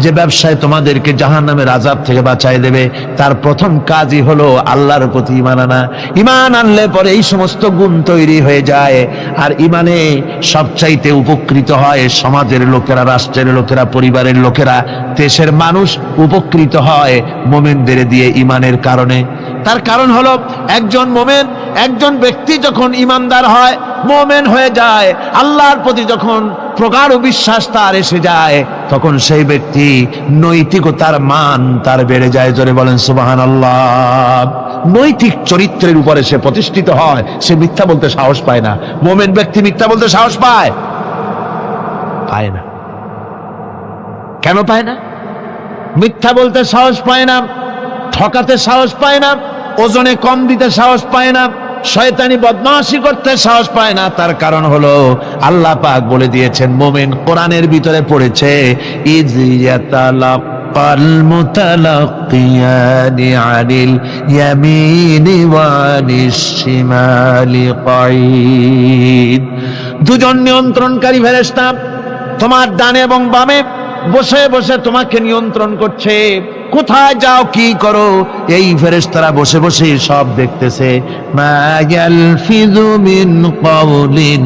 যে ব্যবসায় তোমাদেরকে জাহান্নামের আযাব থেকে বাঁচায় দেবে। তার প্রথম কাজই হলো আল্লাহর প্রতি ঈমান আনা। ঈমান আনলে পরে এই সমস্ত গুণ তৈরি হয়ে যায়। আর ঈমানে সবচাইতে উপকৃত হয় সমাজের লোকেরা, রাষ্ট্রের লোকেরা, পরিবারের লোকেরা, দেশের মানুষ উপকৃত হয় মুমিনদের দিয়ে ঈমানের কারণে। তার কারণ হলো একজন মুমিন, একজন ব্যক্তি যখন ঈমানদার হয়, মুমিন হয়ে যায়, আল্লাহর প্রতি যখন প্রগাঢ় বিশ্বাস তার এসে যায়, তখন সেই ব্যক্তি নৈতিকতার মান তার বেড়ে যায়। জোরে বলেন সুবহানাল্লাহ। নৈতিক চরিত্রের উপরে সে প্রতিষ্ঠিত হয়, সে মিথ্যা বলতে সাহস পায় না। মুমিন ব্যক্তি মিথ্যা বলতে সাহস পায় না। কেন পায় না? মিথ্যা বলতে সাহস পায় না, ঠকাতে সাহস পায় না, ওজনে কম দিতে সাহস পায় না, শয়তানি বদমাশি করতে সাহস পায় না। তার কারণ হলো আল্লাহ পাক বলে দিয়েছেন, মুমিন কোরআনের ভিতরে পড়েছে, ইয ইয়াতালাক্কাল মুতালাক্কিয়ানি আনিল ইয়ামিনি ওয়া আনিশ শিমালি কাঈদ। দুজন নিয়ন্ত্রণকারী ফেরেশতা তোমার ডানে এবং বামে বসে বসে তোমাকে নিয়ন্ত্রণ করছে। কোথায় যাও, কি করো, এই ফেরেশতারা বসে বসে সব দেখতেছে। মা ইয়ালফিযু মিন কাওলিন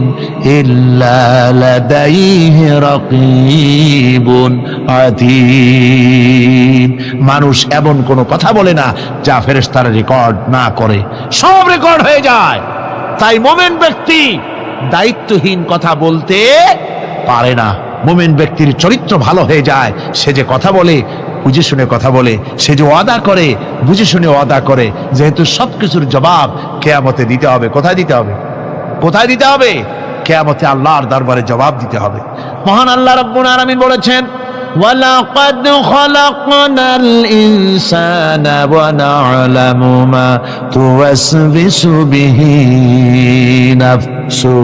ইল্লা লাদাইহি রাকীবুন আতীদ। মানুষ এমন কোনো কথা বলে না যা ফেরেশতারা রেকর্ড না করে, সব রেকর্ড হয়ে যায়। তাই মুমিন ব্যক্তি দায়িত্বহীন কথা বলতে পারে না। মুমিন ব্যক্তির চরিত্র ভালো হয়ে যায়। সে যে কথা বলে বুঝে শুনে কথা বলে, সে যে ওয়াদা করে বুঝে শুনে ওয়াদা করে। যেহেতু সবকিছুর জবাব কিয়ামতে দিতে হবে। কোথায় দিতে হবে? কোথায় দিতে হবে? কিয়ামতে আল্লাহর দরবারে জবাব দিতে হবে। মহান আল্লাহ রাব্বুল আলামিন বলেছেন, ওয়ালাকাদ খালাকনাল ইনসানা ওয়া না'লামু মা তুওয়াসবিসু বিহি নাফসু।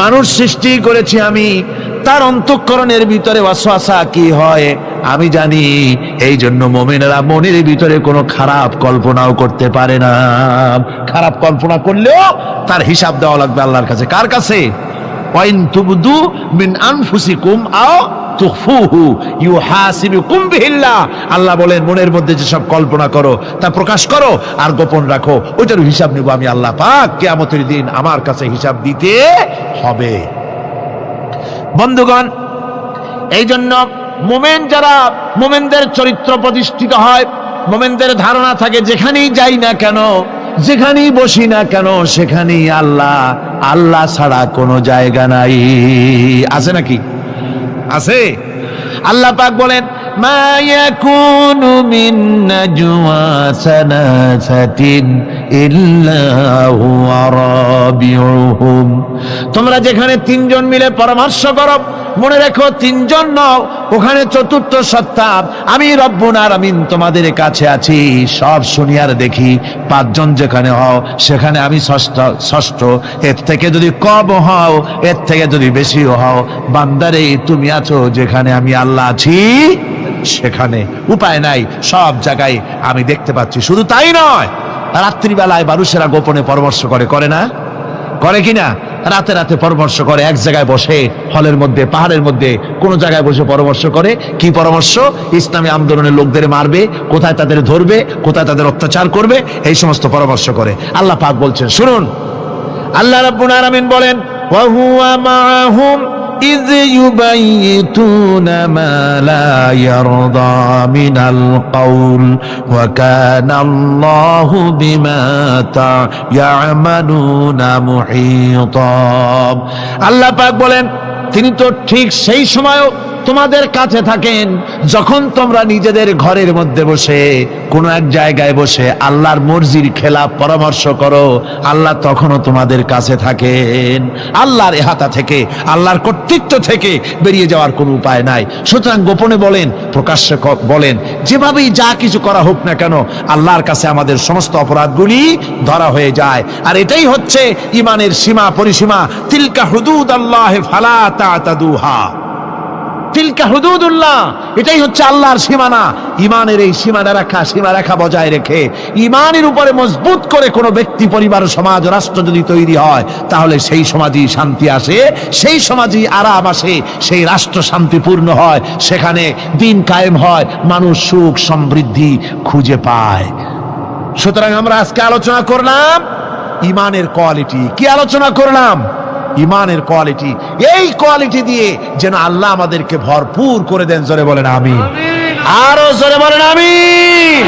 মানুষ সৃষ্টি করেছি আমি, তার অন্তঃকরণের ভিতরে ওয়াসওয়াসা কি হয় আমি জানি। এই জন্য মুমিনেরা মনের ভিতরে কোনো খারাপ কল্পনাও করতে পারে না। খারাপ কল্পনা করলেও তার হিসাব দেওয়া লাগবে আল্লাহর কাছে। কার কাছে? ওয়াইন তুবদু মিন আনফুসিকুম আও তুখফুহু ইউহাসিবুকুম বিহিল্লাহ। আল্লাহ বলেন, মনের মধ্যে যে সব কল্পনা করো তা প্রকাশ করো আর গোপন রাখো, ওইটার হিসাব নেব আমি আল্লাহ পাক। কিয়ামতের দিন আমার কাছে হিসাব দিতে হবে। বন্ধুগণ, এই জন্য মুমিন যারা, মুমিনদের চরিত্র প্রতিষ্ঠিত হয়, মুমিনদের ধারণা থাকে যেখানেই যাই না কেন, যেখানেই বসি না কেন, সেখানেই আল্লাহ, আল্লাহ ছাড়া কোনো জায়গা নাই। আছে নাকি? আছে। আল্লাহ পাক বলেন, মা ইয়াকুনু মিন নাজওয়া সালাসাতিন ইল্লা হুয়া রাবিউহুম। তোমরা যেখানে তিনজন মিলে পরামর্শ করো, মনে রেখো তিনজন নও, ওখানে চতুর্থ সত্তা আমি রব্বুল আলামিন তোমাদের কাছে আছি। সব শুনি আর দেখি। পাঁচজন যেখানে হও সেখানে আমি ষষ্ঠ। এর থেকে যদি কম হও, এর থেকে যদি বেশিও হও, বান্দারে তুমি আছো যেখানে আমি আল্লাহ আছি সেখানে। উপায় নাই, সব জায়গায় আমি দেখতে পাচ্ছি। শুধু তাই নয়, রাত্রিবেলায় মানুষেরা গোপনে পরামর্শ করে, করে না? করে কিনা? রাতে রাতে পরামর্শ করে, এক জায়গায় বসে, হলের মধ্যে, পাহাড়ের মধ্যে, কোনো জায়গায় বসে পরামর্শ করে। কি পরামর্শ? ইসলামী আন্দোলনের লোকদের মারবে, কোথায় তাদের ধরবে, কোথায় তাদের অত্যাচার করবে, এই সমস্ত পরামর্শ করে। আল্লাহ পাক বলছেন, শুনুন, আল্লাহ রাব্বুল আলামিন বলেন, ওয়া হুয়া মাআহুম ইয ইউবাইতুনা মা লা ইয়ারদা মিনাল কওল ওয়া কানা আল্লাহু বিমা তা'য়ামালুনা মুহীতা। আল্লাহ পাক বলেন, তিনি তো ঠিক সেই সময়ও তোমাদের কাছে থাকেন যখন তোমরা নিজেদের ঘরের মধ্যে বসে কোনো এক জায়গায় বসে আল্লাহর মর্জির খেলাফ পরামর্শ করো, আল্লাহ তখনও তোমাদের কাছে থাকেন। আল্লাহর ইহাতা থেকে, আল্লাহর কর্তৃত্ব থেকে বেরিয়ে যাওয়ার কোনো উপায় নাই। সুতরাং গোপনে বলেন, প্রকাশ্যে বলেন, যেভাবেই যা কিছু করা হোক না কেন, আল্লাহর কাছে আমাদের সমস্ত অপরাধগুলি ধরা হয়ে যায়। আর এটাই হচ্ছে ইমানের সীমা পরিসীমা। তিলকা হুদুদাল্লাহ ফালা তা'তাদুহা, তিলকা হুদুদুল্লাহ, এটাই হচ্ছে আল্লাহর সীমানা। ইমানের এই সীমারেখা বজায় রেখে ইমানের উপরে মজবুত করে কোনো ব্যক্তি, পরিবার, সমাজ, রাষ্ট্র যদি তৈরি হয়, তাহলে সেই সমাজই শান্তি আসে, সেই সমাজই আরাম আসে, সেই রাষ্ট্র শান্তিপূর্ণ হয়, সেখানে দিন কায়েম হয়, মানুষ সুখ সমৃদ্ধি খুঁজে পায়। সুতরাং আমরা আজকে আলোচনা করলাম ইমানের কোয়ালিটি। কি আলোচনা করলাম? ইমানের কোয়ালিটি। এই কোয়ালিটি দিয়ে যেন আল্লাহ আমাদেরকে ভরপুর করে দেন। জোরে বলেন আমিন, আরো জোরে বলেন আমিন।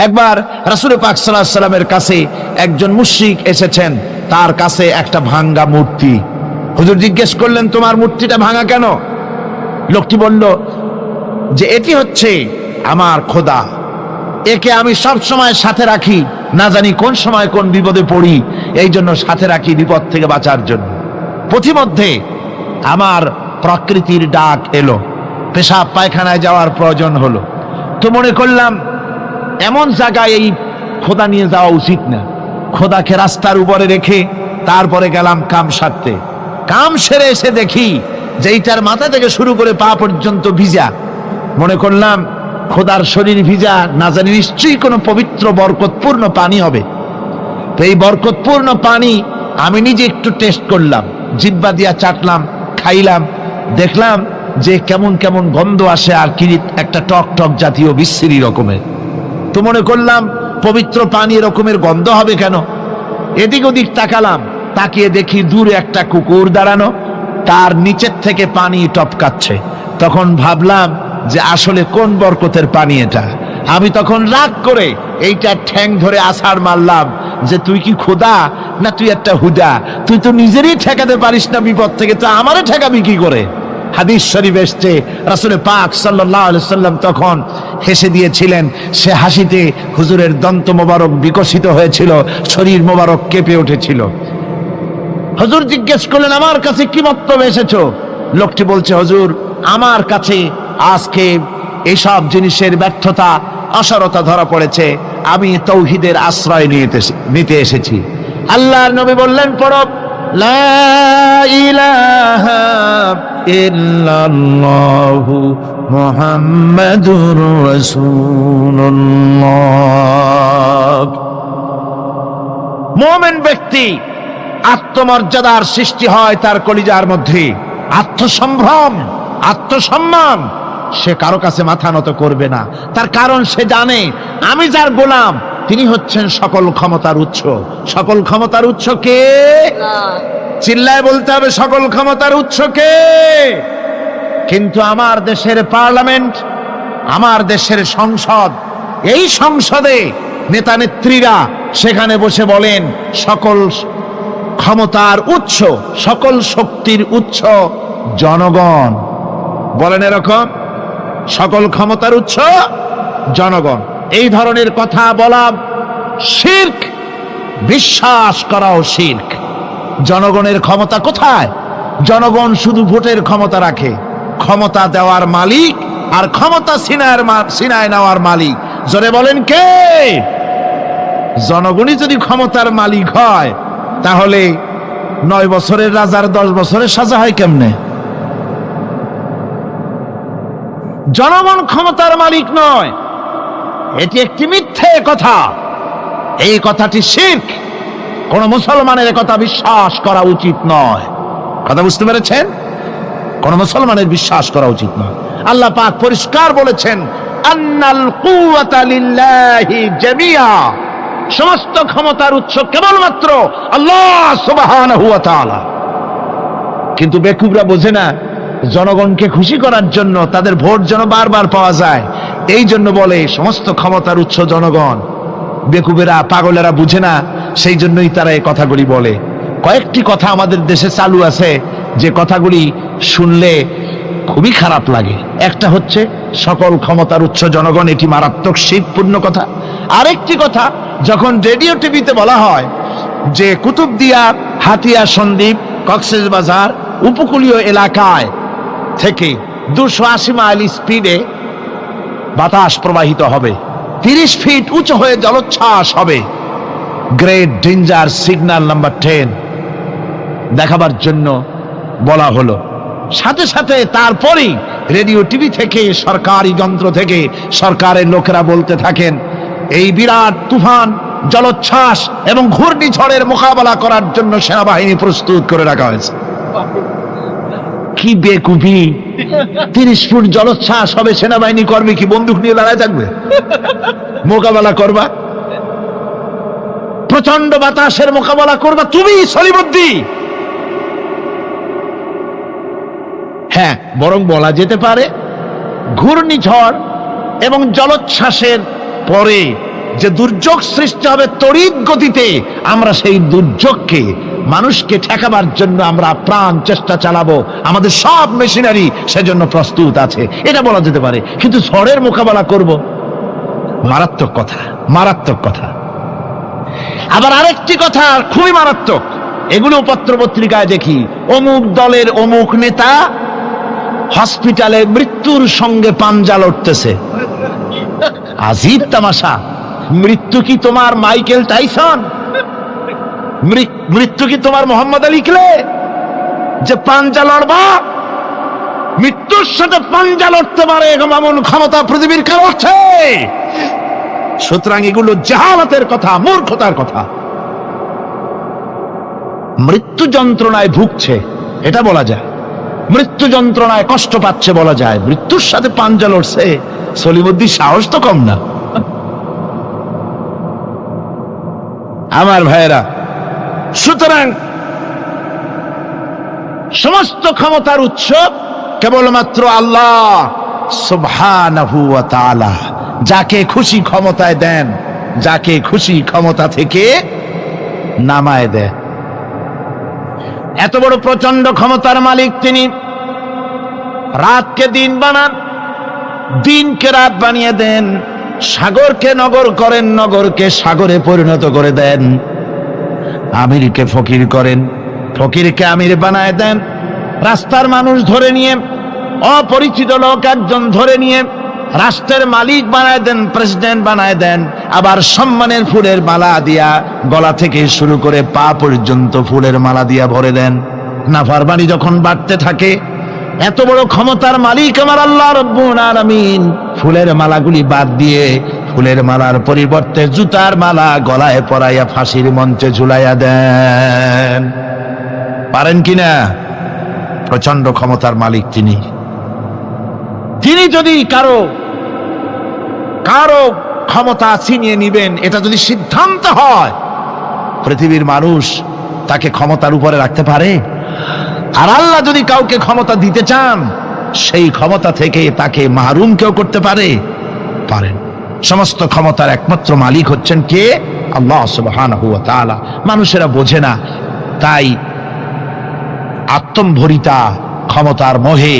একবার রাসূল পাক সাল্লাল্লাহু আলাইহি ওয়াসাল্লামের কাছে একজন মুশরিক এসেছেন, তার কাছে একটা ভাঙ্গা মূর্তি। হুজুর জিজ্ঞেস করলেন, তোমার মূর্তিটা ভাঙা কেন? লোকটি বলল যে এটি হচ্ছে আমার খোদা, একে আমি সব সময় সাথে রাখি, না জানি কোন সময় কোন বিপদে পড়ি, এই জন্য সাথে রাখি বিপদ থেকে বাঁচার জন্য। পথিমধ্যে আমার প্রকৃতির ডাক এলো, পেশাব পায়খানায় যাওয়ার প্রয়োজন হলো, তো মনে করলাম এমন জায়গায় এই খোদা নিয়ে যাওয়া উচিত না। খোদাকে রাস্তার উপরে রেখে তারপরে গেলাম কাম সারতে। কাম সেরে এসে দেখি যে এইটার মাথা থেকে শুরু করে পা পর্যন্ত ভিজা। মনে করলাম খোদার শরীর ভিজা, না জানি নিশ্চয়ই কোনো পবিত্র বরকতপূর্ণ পানি হবে। তো এই বরকতপূর্ণ পানি আমি নিজে একটু টেস্ট করলাম, জিহ্বা দিয়া চাটলাম, খাইলাম, দেখলাম যে কেমন কেমন গন্ধ আসে, আর কি একটা টক টক জাতীয় বিশ্রী রকমের। তো মনে করলাম পবিত্র পানি এরকমের গন্ধ হবে কেন? এদিক ওদিক তাকালাম, তাকিয়ে দেখি দূরে একটা কুকুর দাঁড়ানো, তার নিচের থেকে পানি টপকাচ্ছে। তখন ভাবলাম যে আসলে কোন বরকতের পানি এটা। আমি তখন রাগ করে এইটা ঠ্যাং ধরে আছাড় মারলাম যে তুই কি খোদা না তুই একটা হুদা? তুই তো নিজেরই ঠেকাতে পারিস না বিপদ থেকে, তো আমারে ঠেকাবি কি করে? হাদিস শরীফ এসেছে, রাসূল পাক সাল্লাল্লাহু আলাইহি ওয়াসাল্লাম তখন হেসে দিয়েছিলেন। সে হাসিতে হুজুরের দন্ত মোবারক বিকশিত হয়েছিল, শরীর মোবারক কেঁপে উঠেছিল। হুজুর জিজ্ঞেস করলেন, আমার কাছে কি বক্তব্য এসেছো? লোকটি বলছে, হুজুর আমার কাছে আজকে এইসব জিনিসের ব্যর্থতা, অসারতা ধরা পড়েছে, আমি তাওহীদের আশ্রয় নিতে এসেছি। আল্লাহর নবী বললেন, পড়ো লা ইলাহা ইল্লাল্লাহু মুহাম্মাদুর রাসূলুল্লাহ। মুমিন ব্যক্তি আত্মমর্যাদার সৃষ্টি হয় তার কলিজার মধ্যে, আত্মসম্ভ্রম, আত্মসম্মান। সে কারো কাছে মাথা নত করবে না, তার কারণ সে জানে আমি যার গোলাম তিনি হচ্ছেন সকল ক্ষমতার উৎস। সকল ক্ষমতার উৎস কে? চিল্লায় বলতে হবে, সকল ক্ষমতার উৎস কে? কিন্তু আমার দেশের পার্লামেন্ট, আমার দেশের সংসদ, এই সংসদে নেতা নেত্রীরা সেখানে বসে বলেন সকল ক্ষমতার উৎস, সকল শক্তির উৎস জনগণ। বলেন এরকম, সকল ক্ষমতার উৎস জনগণ। এই ধরনের কথা বলা শিরক, বিশ্বাস করাও শিরক। জনগণের ক্ষমতা কোথায়? জনগণ শুধু ভোটের ক্ষমতা রাখে, ক্ষমতা দেওয়ার মালিক আর ক্ষমতা ছিনায় নেওয়ার মালিক। জোরে বলেন কে? জনগণই যদি ক্ষমতার মালিক হয়, তাহলে 9 বছরের রাজার 10 বছরের সাজা হয় কেমনে? জনগণ ক্ষমতার মালিক নয়, এটি একটি মিথ্যে কথা। এই কথাটি শিরক। কোন মুসলমানের এ কথা বিশ্বাস করা উচিত নয়। কথা বুঝতে পেরেছেন? কোন মুসলমানের বিশ্বাস করা উচিত নয়। আল্লাহ পাক পরিষ্কার বলেছেন, আন্নাল কুওয়াতা লিল্লাহি জামিআ, সমস্ত ক্ষমতার উৎস কেবলমাত্র আল্লাহ সুবহানাহু ওয়া তাআলা। কিন্তু বেকুবরা বোঝে না, জনগণকে খুশি করার জন্য, তাদের ভোট যেন বারবার পাওয়া যায়, এই জন্য বলে সমস্ত ক্ষমতার উৎস জনগণ। বেকুবেরা, পাগলেরা বুঝে না, সেই জন্যই তারা এই কথাগুলি বলে। কয়েকটি কথা আমাদের দেশে চালু আছে যে কথাগুলি শুনলে খুবই খারাপ লাগে। একটা হচ্ছে সকল ক্ষমতার উৎস জনগণ, এটি মারাত্মক শিরকপূর্ণ কথা। আরেকটি কথা, যখন রেডিও টিভিতে বলা হয় যে কুতুবদিয়া, হাতিয়া সন্দ্বীপ, কক্সবাজার উপকূলীয় এলাকায় থেকে 280 মাইল স্পিডে বাতাস প্রবাহিত হবে, 30 ফিট উঁচু হয়ে জলোচ্ছ্বাস হবে, গ্রেট ডেঞ্জার সিগন্যাল নাম্বার 10 দেখাবার জন্য বলা হলো। সাথে সাথে তারপরেই রেডিও টিভি থেকে, সরকারি যন্ত্র থেকে সরকারের লোকেরা বলতে থাকেন, এই বিরাট তুফান, জলোচ্ছ্বাস এবং ঘূর্ণিঝড়ের মোকাবেলা করার জন্য সেনাবাহিনী প্রস্তুত করে রাখা হয়েছে। কি বেকুবি! 30 ফুট জলোচ্ছ্বাস হবে, সেনাবাহিনী করবে কি? বন্দুক নিয়ে দাঁড়ায় থাকবে? মোকাবেলা করবা? প্রচন্ড বাতাসের মোকাবেলা করবা তুমি সলিমুদ্দি? হ্যাঁ, বরং বলা যেতে পারে ঘূর্ণিঝড় এবং জলোচ্ছ্বাসের পরে যে দুর্যোগ সৃষ্টি হবে তড়িৎ গতিতে, আমরা সেই দুর্যোগকে, মানুষকে ঠেকাবার জন্য আমরা প্রাণ চেষ্টা চালাবো, আমাদের সব মেশিনারি সেজন্য প্রস্তুত আছে, এটা বলা যেতে পারে। কিন্তু ঝড়ের মোকাবেলা করব, মারাত্মক কথা, মারাত্মক কথা। আবার আরেকটি কথা খুবই মারাত্মক, এগুলো পত্র পত্রিকায় দেখি, অমুক দলের অমুক নেতা হসপিটালে মৃত্যুর সঙ্গে পাঞ্জা লড়তেছে। আজীব তামাশা! মৃত্যু কি তোমার মাইকেল টাইসন? মৃত্যু কি তোমার মোহাম্মদ আলী ক্লে যে পাঞ্জা লড়বা? মৃত্যুর সাথে পাঞ্জা লড়তে পারে এমন ক্ষমতা পৃথিবীর কেউ আছে? সুতরাং এগুলো জাহালাতের কথা, মূর্খতার কথা। মৃত্যু যন্ত্রণায় ভুগছে এটা বলা যায়, মৃত্যু যন্ত্রণায় কষ্ট পাচ্ছে বলা যায়, মৃত্যুর সাথে পাঞ্জা লড়ছে, সলিমুদ্দিন সাহস তো কম না। আমার ভাইয়েরা, সুতরাং সমস্ত ক্ষমতার উৎস কেবলমাত্র আল্লাহ সুবহানাহু ওয়া তাআলা। যাকে খুশি ক্ষমতায় দেন, যাকে খুশি ক্ষমতা থেকে নামায় দেন। এত বড় প্রচন্ড ক্ষমতার মালিক তিনি। রাতকে দিন বানান, দিনকে রাত বানিয়ে দেন, সাগরকে নগর করেন, নগরকে সাগরে পরিণত করে দেন, আমিরকে ফকির করেন, ফকিরকে আমির বানায় দেন, রাস্তার মানুষ ধরে নিয়ে, অপরিচিত লোক একজন ধরে নিয়ে রাষ্ট্রের মালিক বানায় দেন, প্রেসিডেন্ট বানায় দেন। আবার সম্মানের ফুলের মালা দিয়া গলা থেকে শুরু করে পা পর্যন্ত ফুলের মালা দিয়া ভরে দেন। নাফরমানি যখন বাড়তে থাকে, এত বড় ক্ষমতার মালিক আমার আল্লাহ রব্বুল আলামিন ফুলের মালাগুলি বাদ দিয়ে ফুলের মালার পরিবর্তে জুতার মালা গলায় পরাইয়া ফাঁসির মঞ্চে ঝুলাইয়া দেন। পারেন কিনা? প্রচন্ড ক্ষমতার মালিক তিনি। তিনি যদি কারো ক্ষমতা ছিনিয়ে নিবেন, এটা যদি সিদ্ধান্ত হয়, পৃথিবীর মানুষ তাকে ক্ষমতার উপরে রাখতে পারে? আর আল্লাহ যদি কাউকে ক্ষমতা দিতে চান, সেই ক্ষমতা থেকে তাকে মাহরুম কেউ করতে পারে? পারেন। সমস্ত ক্ষমতার একমাত্র মালিক হচ্ছেন কে? আল্লাহ সুবহানাহু ওয়া তাআলা। মানুষেরা বোঝে না, তাই আত্মম্ভরিতা ক্ষমতার মোহে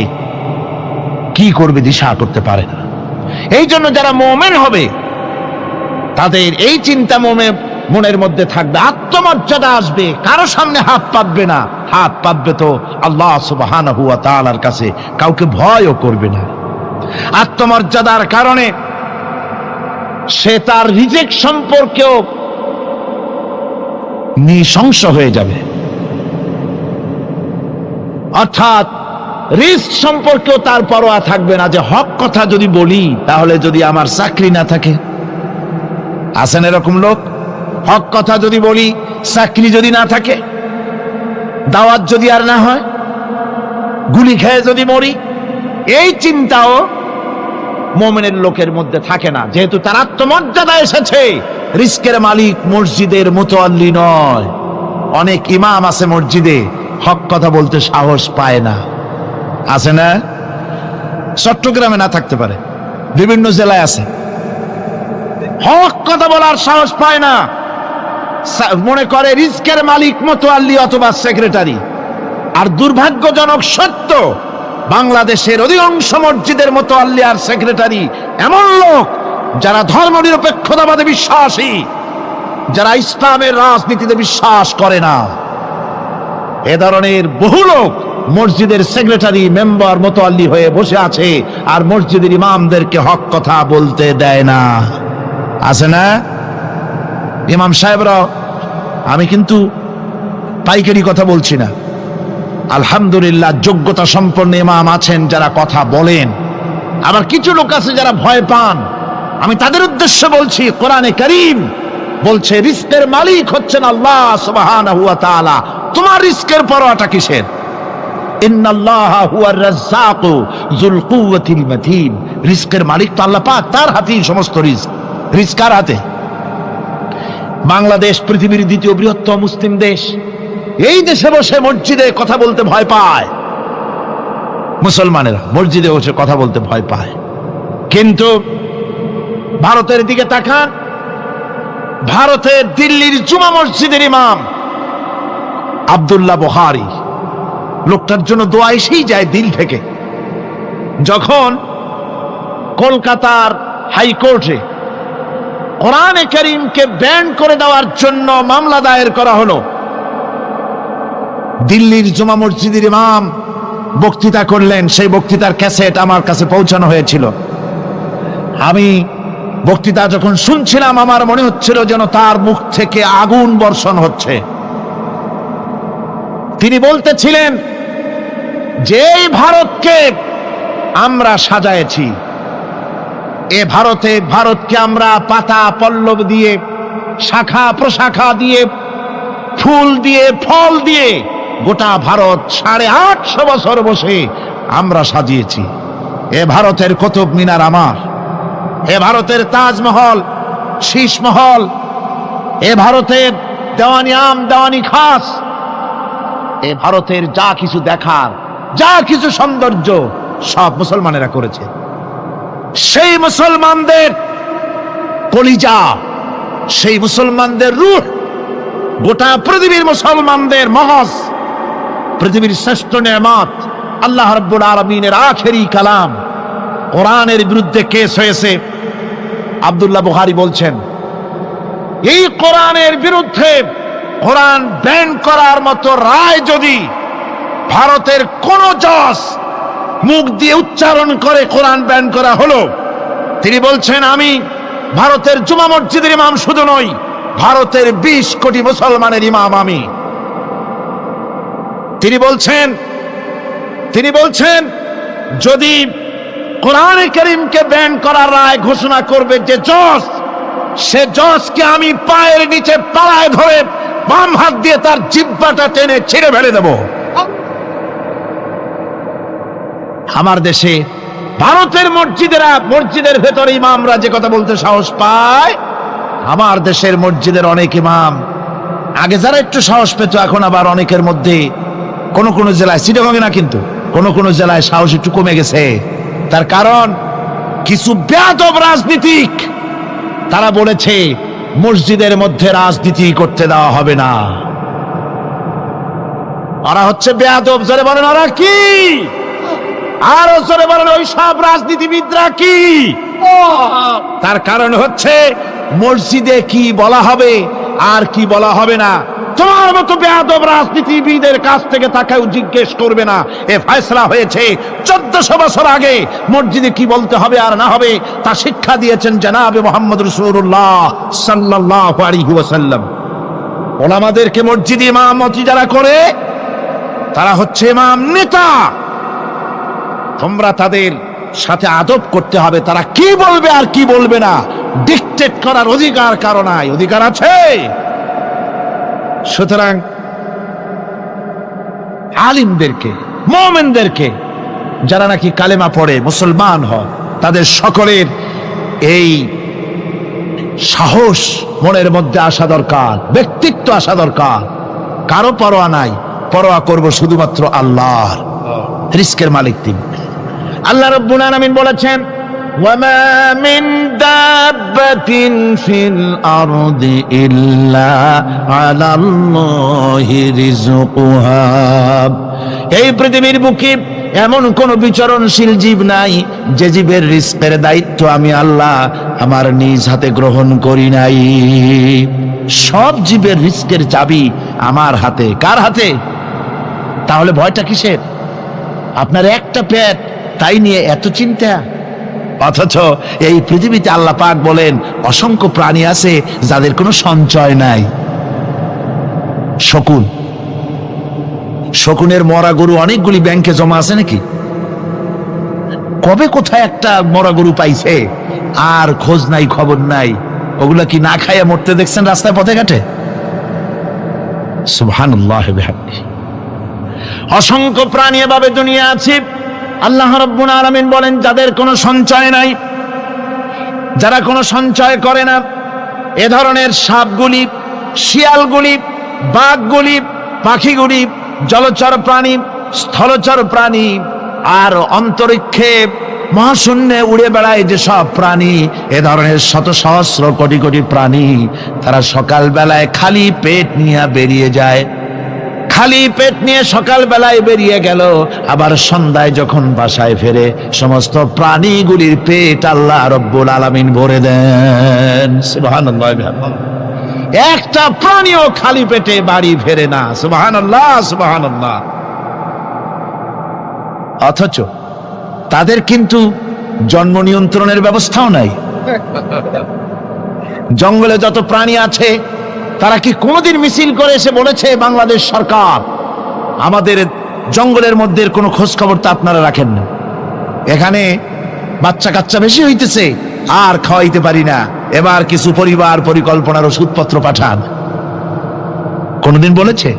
কি করবে দিশা করতে পারে না। এই জন্য যারা মুমিন হবে তাদের এই চিন্তা মনের মধ্যে থাকবে, আত্মমর্যাদা আসবে, কারো সামনে হাত পাতবে না, হাত পাতবে তো আল্লাহ সুবহানাহু ওয়া তাআলার কাছে, কাউকে ভয়ও করবে না। আত্মমর্যাদার কারণে সে তার রিজিক সম্পর্কেও নৃশংস হয়ে যাবে, অর্থাৎ রিস্ক সম্পর্কেও তার পরোয়া থাকবে না, যে হক কথা যদি বলি তাহলে যদি আমার চাকরি না থাকে। আছেন এরকম লোক? হক কথা যদি বলি, চাকরি যদি না থাকে, দাওয়াত যদি আর না হয়, গুলি খেয়ে যদি মরি, এই চিন্তাও মুমিনের লোকের মধ্যে থাকে না, যেহেতু তার আত্মমর্যাদা এসেছে। রিস্কের মালিক মসজিদের মুতাল্লি নয়। অনেক ইমাম আছে মসজিদে, হক কথা বলতে সাহস পায় না, আছে না? চট্টগ্রামে না থাকতে পারে, বিভিন্ন জেলায় আছে, হক কথা বলার সাহস পায় না। মনে করে রিস্কের মালিক মুতাল্লি অথবা সেক্রেটারি। আর দুর্ভাগ্যজনক সত্য, বাংলাদেশের অধিকাংশ মসজিদের মুতাল্লি আর সেক্রেটারি এমন লোক যারা ধর্মনিরপেক্ষতাবাদে বিশ্বাসী, যারা ইসলামের রাজনীতিতে বিশ্বাস করে না। এ ধরনের বহু লোক মসজিদের সেক্রেটারি, মেম্বার, মুতাল্লি হয়ে বসে আছে, আর মসজিদের ইমামদেরকে হক কথা বলতে দেয় না, আছে না? ইমাম সাহেবরা, আমি কিন্তু পাইকারি কথা বলছি না, আলহামদুলিল্লাহ যোগ্যতা সম্পন্ন ইমাম আছেন যারা কথা বলেন। আবার কিছু লোক আছে যারা ভয় পান, আমি তাদের উদ্দেশ্যে বলছি, কোরআনে কারীম বলছে রিস্কের মালিক হচ্ছেন আল্লাহ সুবহানাহু ওয়া তাআলা। তোমার রিস্কের পরোয়াটা কিসের? ইন্নাল্লাহা হুয়ার রাজ্জাকু যুল কুওয়াতিল মাতিন। রিস্কের মালিক তো আল্লাহ পাক, তার হাতেই সমস্ত রিস্ক। রিস্ক কার হাতে? বাংলাদেশ পৃথিবীর দ্বিতীয় বৃহত্তম মুসলিম দেশ, এই দেশে বসে মসজিদে কথা বলতে ভয় পায়। মুসলমানেরা মসজিদে বসে কথা বলতে ভয় পায়। কিন্তু ভারতের দিকে তাকান, ভারতের দিল্লির জুমা মসজিদের ইমাম আব্দুল্লাহ বুখারী, লোকটার জন্য দোয়া এসেই যায় দিল থেকে। যখন কলকাতার হাইকোর্টে কোরআনে কারীমকে ব্যান করে দেওয়ার জন্য মামলা দায়ের করা হলো, দিল্লির জুমা মসজিদের ইমাম বক্তৃতা করলেন। সেই বক্তৃতার ক্যাসেট আমার কাছে পৌঁছানো হয়েছিল। আমি বক্তৃতা যখন শুনছিলাম, আমার মনে হচ্ছিল যেন তার মুখ থেকে আগুন বর্ষণ হচ্ছে। তিনি বলতেছিলেন যে এই ভারতকে আমরা সাজায়েছি, এ ভারতকে আমরা পাতা পল্লব দিয়ে, শাখা প্রশাখা দিয়ে, ফুল দিয়ে, ফল দিয়ে গোটা ভারত 850 বছর বসে আমরা সাজিয়েছি। এ ভারতের কুতুব মিনার আমার, এ ভারতের তাজমহল, শীষমহল, এ ভারতের দেওয়ানি আম, দেওয়ানি খাস, এ ভারতের যা কিছু দেখার, যা কিছু সৌন্দর্য সব মুসলমানেরা করেছে। সেই মুসলমানদের কলিজা, সেই মুসলমানদের রূহ, গোটা পৃথিবীর মুসলমানদের মগজ, পৃথিবীর শ্রেষ্ঠ নেয়ামত আল্লাহ রাব্বুল আলামিনের আখেরি কালাম কোরআনের বিরুদ্ধে কেস হয়েছে। আব্দুল্লাহ বুখারী বলছেন, এই কোরআনের বিরুদ্ধে কোরআন ব্যান করার মতো রায় যদি ভারতের কোন জজ মুখ দিয়ে উচ্চারণ করে কোরআন ব্যান করা হলো, তিনি বলছেন আমি ভারতের জুমা মসজিদের ইমাম শুধু নই, ভারতের 20 কোটি মুসলমানের ইমাম আমি। তিনি বলছেন যদি কোরআনে কারীমকে ব্যান করার রায় ঘোষণা করবে যে জজ, সে জজকে আমি পায়ের নিচে পাড়ায় ধরে বাম হাত দিয়ে তার জিহ্বাটা টেনে ছিঁড়ে ফেলে দেব। আমার দেশে ভারতের মসজিদের ভেতরে ইমামরা যে কথা বলতে সাহস পায়, আমার দেশের মসজিদের অনেক ইমাম, আগে যারা একটু সাহস পেত, এখন আবার অনেকের মধ্যে কোন জেলায়, চিটাগংয়ে না কিন্তু কোন জেলায় সাহস একটু কমে গেছে। তার কারণ কিছু বেয়াদব রাজনীতিক তারা বলেছে মসজিদের মধ্যে রাজনীতি করতে দেওয়া হবে না। ওরা হচ্ছে বেয়াদব। জোরে বলেন ওরা কি? আরো জোরে বলেন ওই সব রাজনীতিবিদরা কি? তার কারণ হচ্ছে মসজিদে কি বলা হবে আর কি বলা হবে না তোমার মতো বেয়াদব রাজনীতিবিদের কাছ থেকে তাকেও জিজ্ঞেস করবে না। এ ফয়সালা হয়েছে 1400 বছর আগে। মসজিদে কি বলতে হবে আর না হবে তা শিক্ষা দিয়েছেন জনাবে মুহাম্মদ রাসূলুল্লাহ সাল্লাল্লাহু আলাইহি ওয়াসাল্লাম। ওলামাদেরকে মসজিদে ইমামতি যারা করে তারা হচ্ছে ইমাম নেতা। তোমরা তাদের সাথে আদব করতে হবে, তারা কি বলবে আর কি বলবে না
ডিক্টেট করার অধিকার কারো নাই। অধিকার আছে? সুতরাং আলিমদেরকে, মুমিনদেরকে, যারা নাকি কালেমা পড়ে মুসলমান হয়, তাদের সকলের এই সাহস মনের মধ্যে আসা দরকার, ব্যক্তিত্ব আসা দরকার। কারো পরোয়া নাই, পরোয়া করব শুধুমাত্র আল্লাহর। রিস্কের মালিক তিনি। আল্লাহ রাব্বুল আলামিন বলেছেন, ওয়ামা মিন দাব্বাতিন ফিল আরদি ইল্লা আলাল্লাহি রিজকুহা। এই পৃথিবীর বুকে এমন কোন বিচরণশীল জীব নাই যে জীবের রিস্কের দায়িত্ব আমি আল্লাহ আমার নিজ হাতে গ্রহণ করি নাই। সব জীবের রিস্কের চাবি আমার হাতে। কার হাতে? তাহলে ভয়টা কিসের? আপনার একটা পেট, তাই নিয়ে এত চিন্তা। অথচ এই পৃথিবীতে আল্লাহ পাক বলেন অসংখ্য প্রাণী আছে যাদের কোনো সঞ্চয় নাই। শকুন, শকুনের মরা গরু অনেকগুলি ব্যাংকে জমা আছে নাকি? কবে কোথায় একটা মরা গরু পাইছে আর খোঁজ নাই, খবর নাই। ওগুলা কি না খাইয়া মরতে দেখছেন রাস্তায় পথে ঘাটে? সুবহানাল্লাহ বিহামদিহি। অসংখ্য প্রাণী এভাবে দুনিয়া আছে। আল্লাহ রাব্বুল আলামিন বলেন যাদের কোনো সঞ্চয় নাই, যারা কোনো সঞ্চয় করে না, এ ধরনের সাপগুলি, শিয়ালগুলি, বাঘগুলি, পাখিগুলি, জলচর প্রাণী, স্থলচর প্রাণী, আর অন্তরিক্ষে মহাশূন্যে উড়ে বেড়ায় যে সব প্রাণী, এ ধরনের শত সহস্র কোটি কোটি প্রাণী, তারা সকাল বেলায় খালি পেট নিয়ে বেরিয়ে যায়। খালি পেট নিয়ে সকাল বেলায় বেরিয়ে গেল, আবার সন্ধ্যায় যখন বাসায় ফেরে সমস্ত প্রাণীগুলির পেট আল্লাহ রব্বুল আলামিন ভরে দেন। সুবহানাল্লাহ। একটা প্রাণীও খালি পেটে বাড়ি ফেরে না। সুবহানাল্লাহ, সুবহানাল্লাহ। অথচ তাদের কিন্তু জন্ম নিয়ন্ত্রণের ব্যবস্থাও নাই। জঙ্গলে যত প্রাণী আছে তারা কি কোনোদিন মিছিল করে এসে বলেছে বাংলাদেশ সরকার আমাদের জঙ্গলের মধ্যে কোনো খোঁজ খবর তো আপনারা রাখেন না, এখানে বাচ্চা কাচ্চা বেশি হইতেছে আর খাওয়াইতে পারি না, এবার কিছু পরিবার পরিকল্পনার ওষুধপত্র পাঠান? কোনোদিন বলেছে?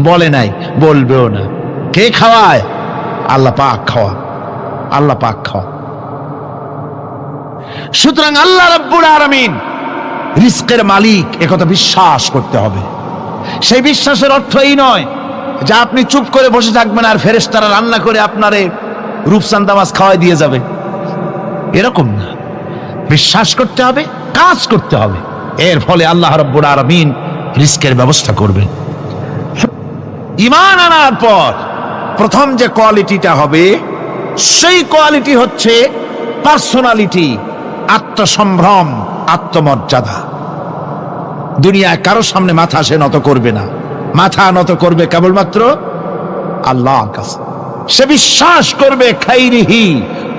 বলে নাই, বলবেও না। কে খাওয়ায়? আল্লাহ পাক খাওয়া, আল্লাহ পাক খাওয়া। সুতরাং আল্লাহ রাব্বুল আলামিন রিস্কের মালিক, একথা বিশ্বাস করতে হবে। সেই বিশ্বাসের অর্থ এই নয় যে আপনি চুপ করে বসে থাকবেন আর ফেরেশতারা রান্না করে আপনারে রূপচাঁদা মাছ খাওয়াই দিয়ে যাবে, এরকম না। বিশ্বাস করতে হবে, কাজ করতে হবে, এর ফলে আল্লাহ রাব্বুল আলামিন রিস্কের ব্যবস্থা করবেন। ঈমান আনার পর প্রথম যে কোয়ালিটিটা হবে, সেই কোয়ালিটি হচ্ছে পার্সোনালিটি, আত্মসম্ভ্রম, আত্মমর্যাদা। দুনিয়ায় কারো সামনে মাথা সে নত করবে না, মাথা নত করবে কেবলমাত্র আল্লাহর কাছে। সে বিশ্বাস করবে খাইরিহি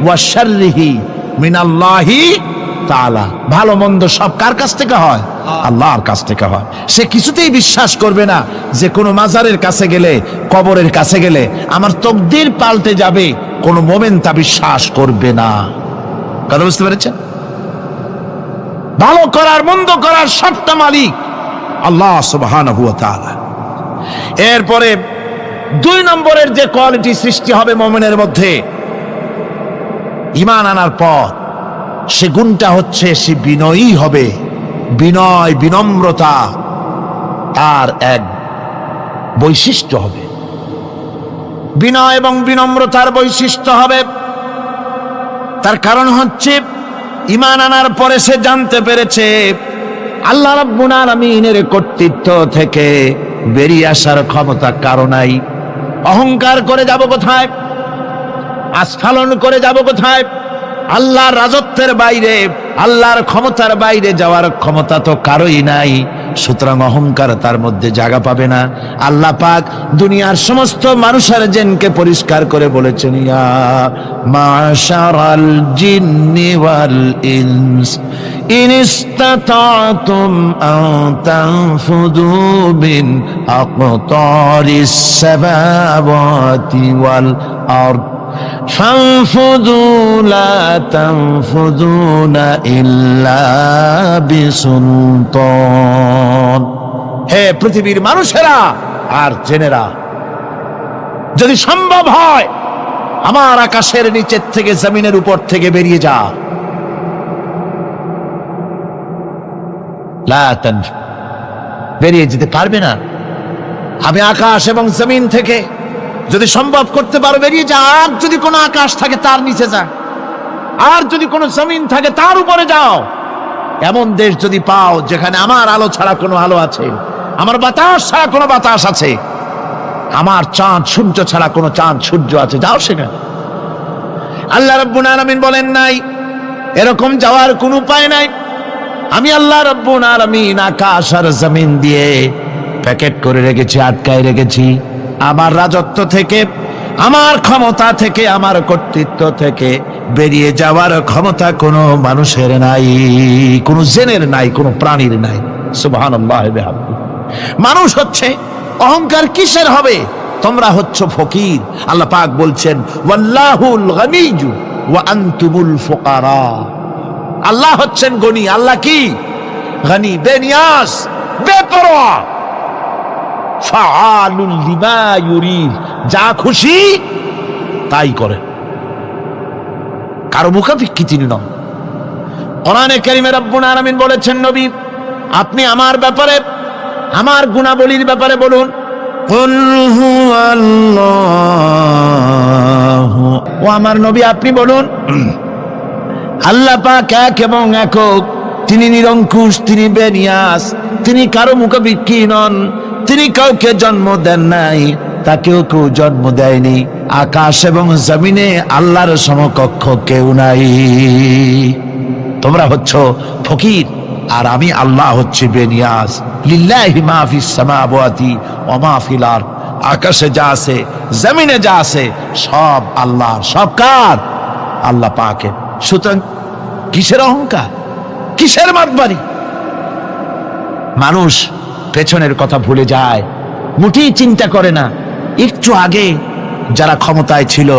ওয়া শাররিহি মিনাল্লাহি তাআলা, ভালো মন্দ সব কার কাছ থেকে হয়? আল্লাহর কাছ থেকে হয়। সে কিছুতেই বিশ্বাস করবে না যে কোনো মাজারের কাছে গেলে, কবরের কাছে গেলে আমার তকদির পাল্টে যাবে। কোনো মুমিন তা বিশ্বাস করবে না। কথা বুঝতে পেরেছেন? ভালো করার মন্দ করার সবটা মালিক আল্লাহ সুবহানাহু ওয়া তাআলা। এরপরে 2 নম্বরের যে কোয়ালিটি সৃষ্টি হবে মুমিনের মধ্যে ঈমান আনার পর, সে গুণটা হচ্ছে সে বিনয়ী হবে। বিনয়, বিনম্রতা তার এক বৈশিষ্ট্য হবে। বিনয় এবং বিনম্রতার বৈশিষ্ট্য হবে। তার কারণ হচ্ছে ঈমান আনার পরে সে জানতে পেরেছে আল্লাহ রাব্বুল আলামিনের কর্তৃত্ব থেকে বেরিয়ে আসার ক্ষমতা কারো নাই। অহংকার করে যাব কোথায়? আস্ফালন করে যাব কোথায়? আল্লাহর রাজত্বের বাইরে, আল্লাহর ক্ষমতার বাইরে যাওয়ার ক্ষমতা তো কারোই নাই। সুতরাং অহংকার তার মধ্যে জায়গা পাবে না। আল্লাহ পাক দুনিয়ার সমস্ত মানুষের জিনকে পরিষ্কার করে বলেছেন, ইয়া মাশারাল জিন্নি ওয়াল ইনস ইন ইসতাতাতুম আন তানফুযু মিন আকতারিস সামাওয়াতি ওয়াল আরদ فانفذوا لا تنفذون إلا بسلطان। হে পৃথিবীর মানুষেরা আর জেনেরা, যদি সম্ভব হয় আমার আকাশের নিচের থেকে জমিনের উপর থেকে বেরিয়ে যা। লা তানফু, বেরিয়ে যেতে পারবে না। আমি আকাশ এবং জমিন থেকে যদি সম্ভব করতে পারো বেরিয়ে যা। আর যদি কোনো আকাশ থাকে তার নিচে যা, আর যদি কোনো জমিন থাকে তার উপরে যাও। এমন দেশ যদি পাও যেখানে আমার আলো ছাড়া কোনো আলো আছে, আমার বাতাস ছাড়া কোনো বাতাস আছে, আমার চাঁদ সূর্য ছাড়া কোনো চাঁদ সূর্য আছে, যাও সেখানে। আল্লাহ রাব্বুল আলামিন বলেন নাই এরকম যাওয়ার কোনো উপায় নাই। আমি আল্লাহ রাব্বুল আলামিন আকাশ আর জমিন দিয়ে প্যাকেট করে রেখেছি, আটকায় রেখেছি। আমার রাজত্ব থেকে, আমার ক্ষমতা থেকে, আমার কর্তৃত্ব থেকে বেরিয়ে যাওয়ার ক্ষমতা কোনো মানুষের নাই, কোনো জেনের নাই, কোনো প্রাণীর নাই। সুবহানাল্লাহ ওয়া বিহামদিহি। মানুষ হচ্ছে অহংকার কিসের হবে? তোমরা হচ্ছ ফকির। আল্লাহ পাক বলছেন ওয়াল্লাহুল গানিয়্যু ওয়া আনতুমুল ফুকারা। আল্লাহ হচ্ছেন গনি। আল্লাহ কি? গনি, বেনিয়াজ, বেপরোয়া। ফাআলুল লিমা ইউরিদ, যা খুশি তাই করে, কারো মুখাপেক্ষী তিনি নন। কোরআনে কারীমে রব্বুল আলামিন বলেছেন নবী আপনি আমার ব্যাপারে, আমার গুণাবলীর ব্যাপারে বলুন। কুল হুয়াল্লাহু, ও আমার নবী আপনি বলুন আল্লাহ পাক এক এবং একক, তিনি নিরঙ্কুশ, তিনি বেনিয়াজ, তিনি কারো মুখাপেক্ষী নন, তিনি কাউকে জন্ম দেন নাই, তাকেও কেউ জন্ম দেয়নি। আকাশ এবং জমিনে আল্লাহর সমকক্ষ কেউ নাই। তোমরা হচ্ছ ফকির আর আমি আল্লাহ হচ্ছে বেনিয়াজ। লিল্লাহি মা ফিস সামাওয়াতি ওয়া মা ফিল আরদ, আকাশে যা আছে জমিনে যা আছে সব আল্লাহর। সব কার? আল্লাহ পাকের। সুতরাং কিসের অহংকার, কিসের মাতবাড়ি? মানুষ পেছনের কথা ভুলে যায়, মোটেই চিন্তা করে না। একটু আগে যারা ক্ষমতায় ছিল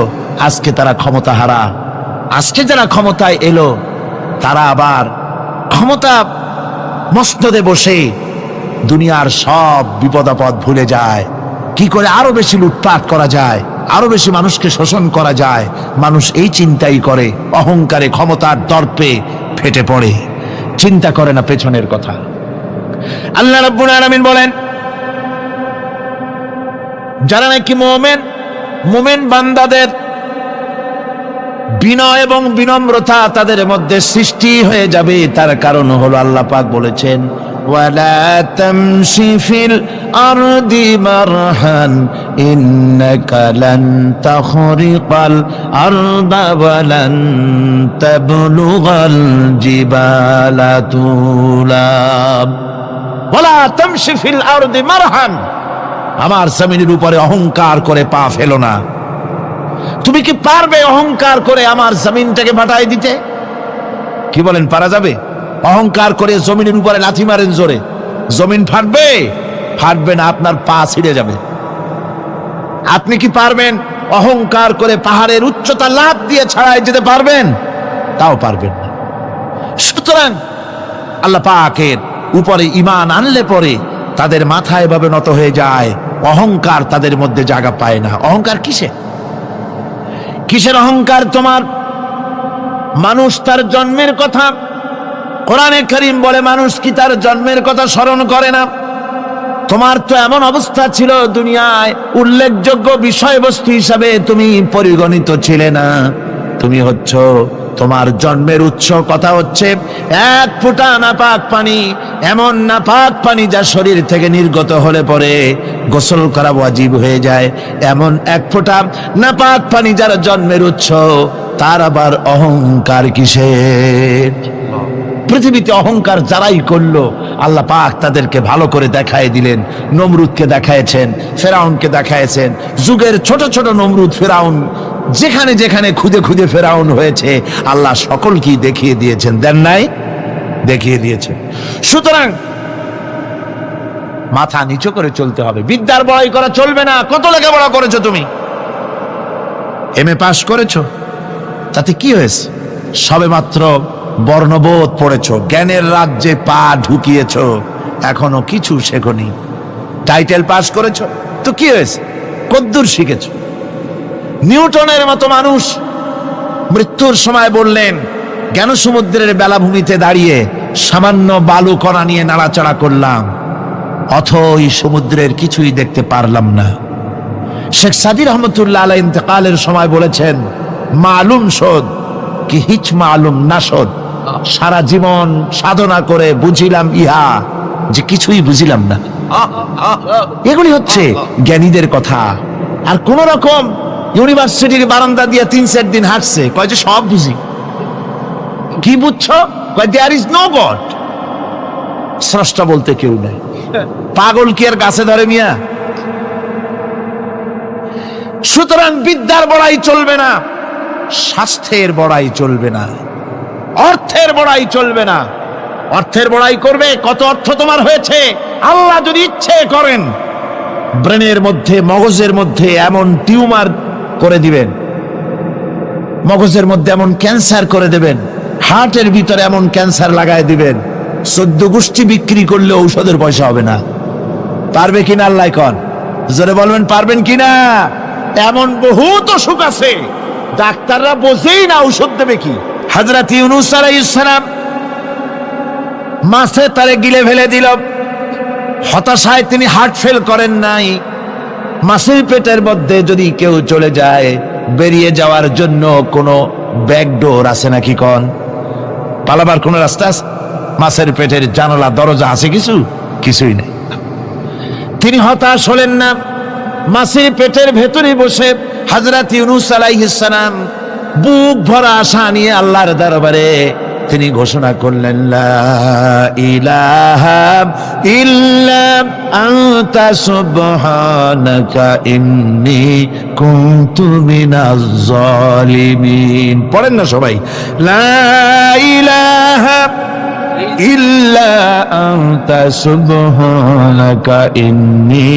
আজকে তারা ক্ষমতা হারা, আজকে যারা ক্ষমতায় এলো তারা আবার ক্ষমতা মসনদে বসে দুনিয়ার সব বিপদ আপদ ভুলে যায়। কি করে আরো বেশি লুটপাট করা যায়, আরো বেশি মানুষকে শোষণ করা যায়, মানুষ এই চিন্তাই করে। অহংকারে, ক্ষমতার দর্পে ফেটে পড়ে, চিন্তা করে না পেছনের কথা। আল্লাহ রাব্বুল আলামিন বলেন যারা নাকি মুমিন বান্দাদের বিনয় এবং বিনম্রতা তাদের মধ্যে সৃষ্টি হয়ে যাবে, তার কারণ হলো আল্লাহ পাক বলেছেন ওয়ালা তামশি ফিল আরদি মারহান ইন্নাকা লান তাখরিকাল আরদা ওয়ালান তাবলুগাল জিবালা তুলা। ওয়ালা তামশি ফিল আরদি মারহান, আমার জমিনের উপরে অহংকার করে পা ফেলো না। তুমি কি পারবে অহংকার করে আমার জমিনটাকে ফাটাই দিতে? কি বলেন, পারা যাবে? অহংকার করে জমিনের উপরে লাথি মারেন জোরে, জমিন ফাটবে? ফাটবে না, আপনার পা ছিঁড়ে যাবে। আপনি কি পারবেন অহংকার করে পাহাড়ের উচ্চতা লাফ দিয়ে ছাড়াই যেতে পারবেন? তাও পারবেন না। সুতরাং আল্লাহ পাকের উপরে ঈমান আনলে পরে তাদের মাথা এভাবে নত হয়ে যায়, অহংকার তাদের মধ্যে জায়গা পায় না। অহংকার কিসের অহংকার তোমার? মানুষ তার জন্মের কথা, কোরআনে কারীম বলে মানুষ কি তার জন্মের কথা স্মরণ করে না? তোমার তো এমন অবস্থা ছিল দুনিয়ায় উল্লেখযোগ্য বিষয়বস্তু হিসাবে তুমি পরিগণিত ছিলে না। তুমি হচ্ছ, তোমার জন্মের উৎস কথা হচ্ছে এক ফোঁটা নাপাক পানি, এমন নাপাক পানি যা শরীর থেকে নির্গত হলে পরে গোসল করা ওয়াজিব হয়ে যায়। এমন এক ফোঁটা নাপাক পানি যার জন্মের উৎস, তার আবার অহংকার কিসের? পৃথিবীতে অহংকার যারাই করলো আল্লাহ পাক তাদেরকে ভালো করে দেখায় দিলেন। নমরুদকে দেখায়ছেন, ফেরাউনকে দেখায়ছেন। যুগের ছোট ছোট নমরুদ, ফেরাউন, যেখানে যেখানে খুদে খুদে ফেরাউন হয়েছে আল্লাহ সকলকেই দেখিয়ে দিয়েছেন। দেন নাই? দেখিয়ে দিয়েছেন। সুতরাং মাথা নিচু করে চলতে হবে, বিদ্যার বড়াই করা চলবে না। কত লেখাপড়া করেছো তুমি? এমএ পাশ করেছো, তাতে কি হয়েছে? সবেমাত্র বর্ণবোধ পড়েছো, জ্ঞানের রাজ্যে পা ঢুকিয়েছো, এখনো কিছু শেখনি। টাইটেল পাশ করেছো, তো কি হয়েছে? কদ্দূর শিখেছো? নিউটনের মতো মানুষ মৃত্যুর সময় বললেন, জ্ঞান সমুদ্রের বেলাভূমিতে দাঁড়িয়ে সামান্য বালু কণা নিয়ে নাড়াচাড়া করলাম, অথই সমুদ্রের কিছুই দেখতে পারলাম না। শেখ সাদি রহমতুল্লাহ আলাইহি ইন্তেকালের সময় বলেছেন, মালুম শোধ কি হিচ মালুম না শোধ, সারা জীবন সাধনা করে বুঝিলাম ইহা, যে কিছুই বুঝিলাম না। এগুলি হচ্ছে জ্ঞানীদের কথা। আর কোন রকম ইউনিভার্সিটির বারান্দা দিয়ে 3-4 দিন হাঁটছে, কয় যে সব বুঝি। কি বুঝছো? কয় দেয়ার ইজ নো গড, স্রষ্টা বলতে কেউ নেই। পাগল কি আর গাছে ধরে মিয়া? সুতরাং বিদ্যার বড়াই চলবে না, স্বাস্থ্যের বড়াই চলবে না, অর্থের বড়াই চলবে না। অর্থের বড়াই করবে, কত অর্থ তোমার হয়েছে, আল্লাহ যদি ইচ্ছে করেন ব্রেনের মধ্যে, মগজের মধ্যে এমন টিউমার করে দিবেন, মগজের মধ্যে এমন ক্যান্সার করে দেবেন, হার্টের ভিতরে এমন ক্যান্সার লাগায় দিবেন, 14 গোষ্ঠী বিক্রি করলে ঔষধের পয়সা হবে না। পারবে কিনা আল্লাহ কন, জোরে বলবেন পারবেন কিনা? এমন বহুত অসুখ আছে ডাক্তাররা বোঝেই না ঔষধ দেবে কি। হযরত ইউনূস আলাইহিস সালাম মাছে তারে গিলে ফেলে দিল, হতাশায় তিনি হার্ট ফেল করেন নাই। মাছের পেটের মধ্যে যদি কেউ চলে যায়, বেরিয়ে যাওয়ার জন্য কোনো ব্যাকডোর আছে নাকি কন? পালাবার কোন রাস্তা আছে? মাছের পেটের জানালা দরজা আছে কিছু? কিছুই নেই। তিনি হতাশ হলেন না, মাছের পেটের ভেতরে বসে হযরত ইউনূস আলাইহিস সালাম বুক ভরা আশা নিয়ে আল্লাহর দরবারে তিনি ঘোষণা করলেন, লা ইলাহা ইল্লা আনতা সুবহানাকা ইন্নী কুনতু মিনাজ জালিমিন। পড়েন না সবাই, লা ইলাহা ইল্লা আনতা সুবহানাকা ইন্নী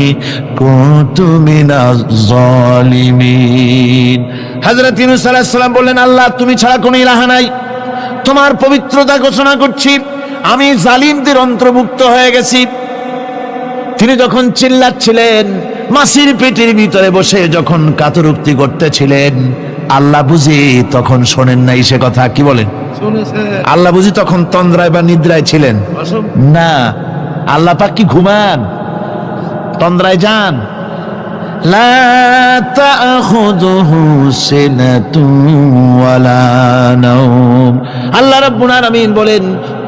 কুনতু মিনাজ জালিমিন। হযরত ইউনূস আলাইহিস সালাম বললেন, আল্লাহ তুমি ছাড়া কোনো ইলাহ নাই, তোমার পবিত্রতা ঘোষণা করছি, আমি জালিমদের অন্তর্ভুক্ত হয়ে গেছি। তিনি যখন চিল্লাচ্ছিলেন, মাছির পেটের ভিতরে বসে যখন কাতরুক্তি করতেছিলেন, আল্লাহ বুঝি তখন শোনেন নাই সে কথা? কি বলেন? আল্লাহ বুঝি তখন তন্দ্রায় বা নিদ্রায় ছিলেন না? আল্লাহ পাক কি ঘুমান? তন্দ্রায় যান? লা তাখুযুহু সিনাতুন ওয়ালা নাওম। আল্লাহ রাব্বুল আলামিন বলেন,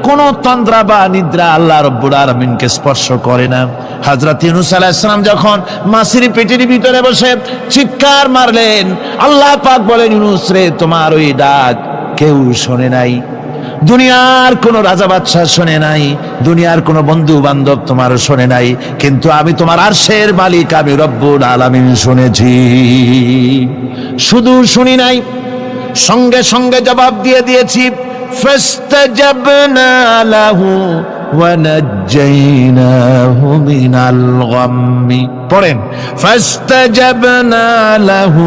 কোন তন্দ্রা বা নিদ্রা আল্লাহ রাব্বুল আলামিনকে স্পর্শ করে না। হযরত ইউনূস আলাইহিস সালাম যখন মাছের পেটের ভিতরে বসে চিৎকার মারলেন, আল্লাহ পাক বলেন, ইউনূস রে, তোমার ওই ডাক কেউ শোনে নাই, দুনিয়ার কোন রাজা বাদশাহ শোনে নাই, দুনিয়ার কোন বন্ধু বান্ধব তোমার শোনে নাই, কিন্তু আমি তোমার আরশের মালিক, আমি রব্বুল আলামিন শুনেছি। শুধু শুনি নাই, সঙ্গে সঙ্গে জবাব দিয়ে দিয়েছি। ফাস্তাজাবনা লাহু ওয়া নাজ্জাইনাহু মিনাল গাম্মি। পড়েন, ফাস্তাজাবনা লাহু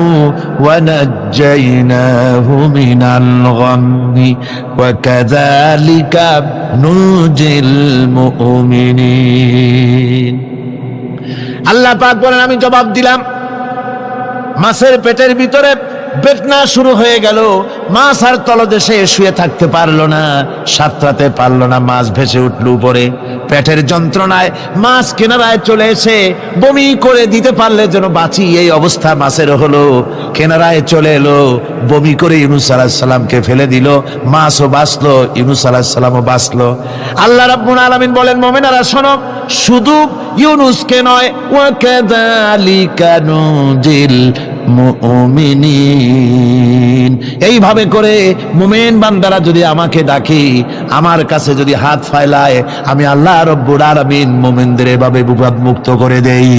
ওয়া নাজ্জাইনাহু মিনাল গাম্মি ওয়া কাযালিকা নুজিল মুমিনিন। আল্লাহ পাক বলেন, আমি জবাব দিলাম। মাছের পেটের ভিতরে বেদনা শুরু হয়ে গেল, মাছ আর তলদেশে শুয়ে থাকতে পারলো না, সাঁতরাতে পারলো না, মাছ ভেসে উঠল উপরে। পেটের যন্ত্রণায় মাছ কিনারায় চলে এসে বমি করে দিতে পারলে যেন বাঁচি, এই অবস্থা মাছের হলো। কিনারায় চলে এলো, বমি করে ইউনূস আলাইহিস সালামকে ফেলে দিল, মাছও বাঁচলো, ইউনূস আলাইহিস সালামও বাঁচলো। আল্লাহ রাব্বুল আলামিন বলেন, মুমিনেরা শোনো, শুধু ইউনূসকে নয়, ওয়া কাযালিকা নুজিল মুমিনিন। এইভাবে করে মুমিন বান্দারা যদি আমাকে ডাকে, আমার কাছে যদি হাত ফায়লায়, আমি আল্লাহ রব্বুল আলামিন মুমিনদের এভাবে বিপদ মুক্ত করে দেই।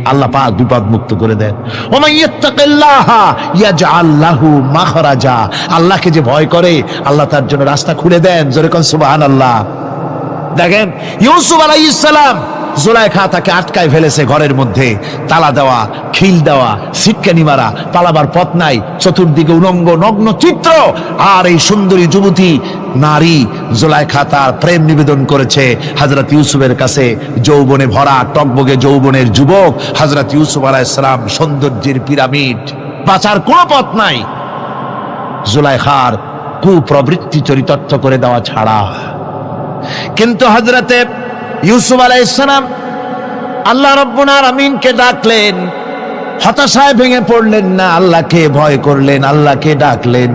আল্লাহ পাক বিপদ মুক্ত করে দেন। ওমান ইয়াত্তাকিল্লাহা ইয়াজআল লাহু মাখরাজা। আল্লাহকে যে ভয় করে, আল্লাহ তার জন্য রাস্তা খুলে দেন। জোরে কোন সুবহানাল্লাহ। দেখেন, ইউসুফ আলাইহিস সালাম জুলাইখা তাকে আটকায় ফেলেছে ঘরের মধ্যে, তালা দেওয়া, খিল দেওয়া, সিটকানি মারা, পালাবার পথ নাই, চতুর্দিকে উলঙ্গ নগ্ন চিত্র। আর এই সুন্দরী যুবতী নারী জুলাইখা তার প্রেম নিবেদন করেছে হযরত ইউসুফের কাছে। যৌবনে ভরা টকবগে যৌবনের যুবক হযরত ইউসুফ আলাইহিস সালাম, সৌন্দর্যের পিরামিড, বাঁচার কোনো পথ নাই জুলাইখার কুপ্রবৃত্তি চরিতার্থ করে দেওয়া ছাড়া। কিন্তু হযরতে ইউসুফ আলাইহিস সালাম আল্লাহ রাব্বুল আলামিনকে ডাকলেন, হতাশায় ভেঙে পড়লেন না, আল্লাহকে ভয় করলেন, আল্লাহকে ডাকলেন।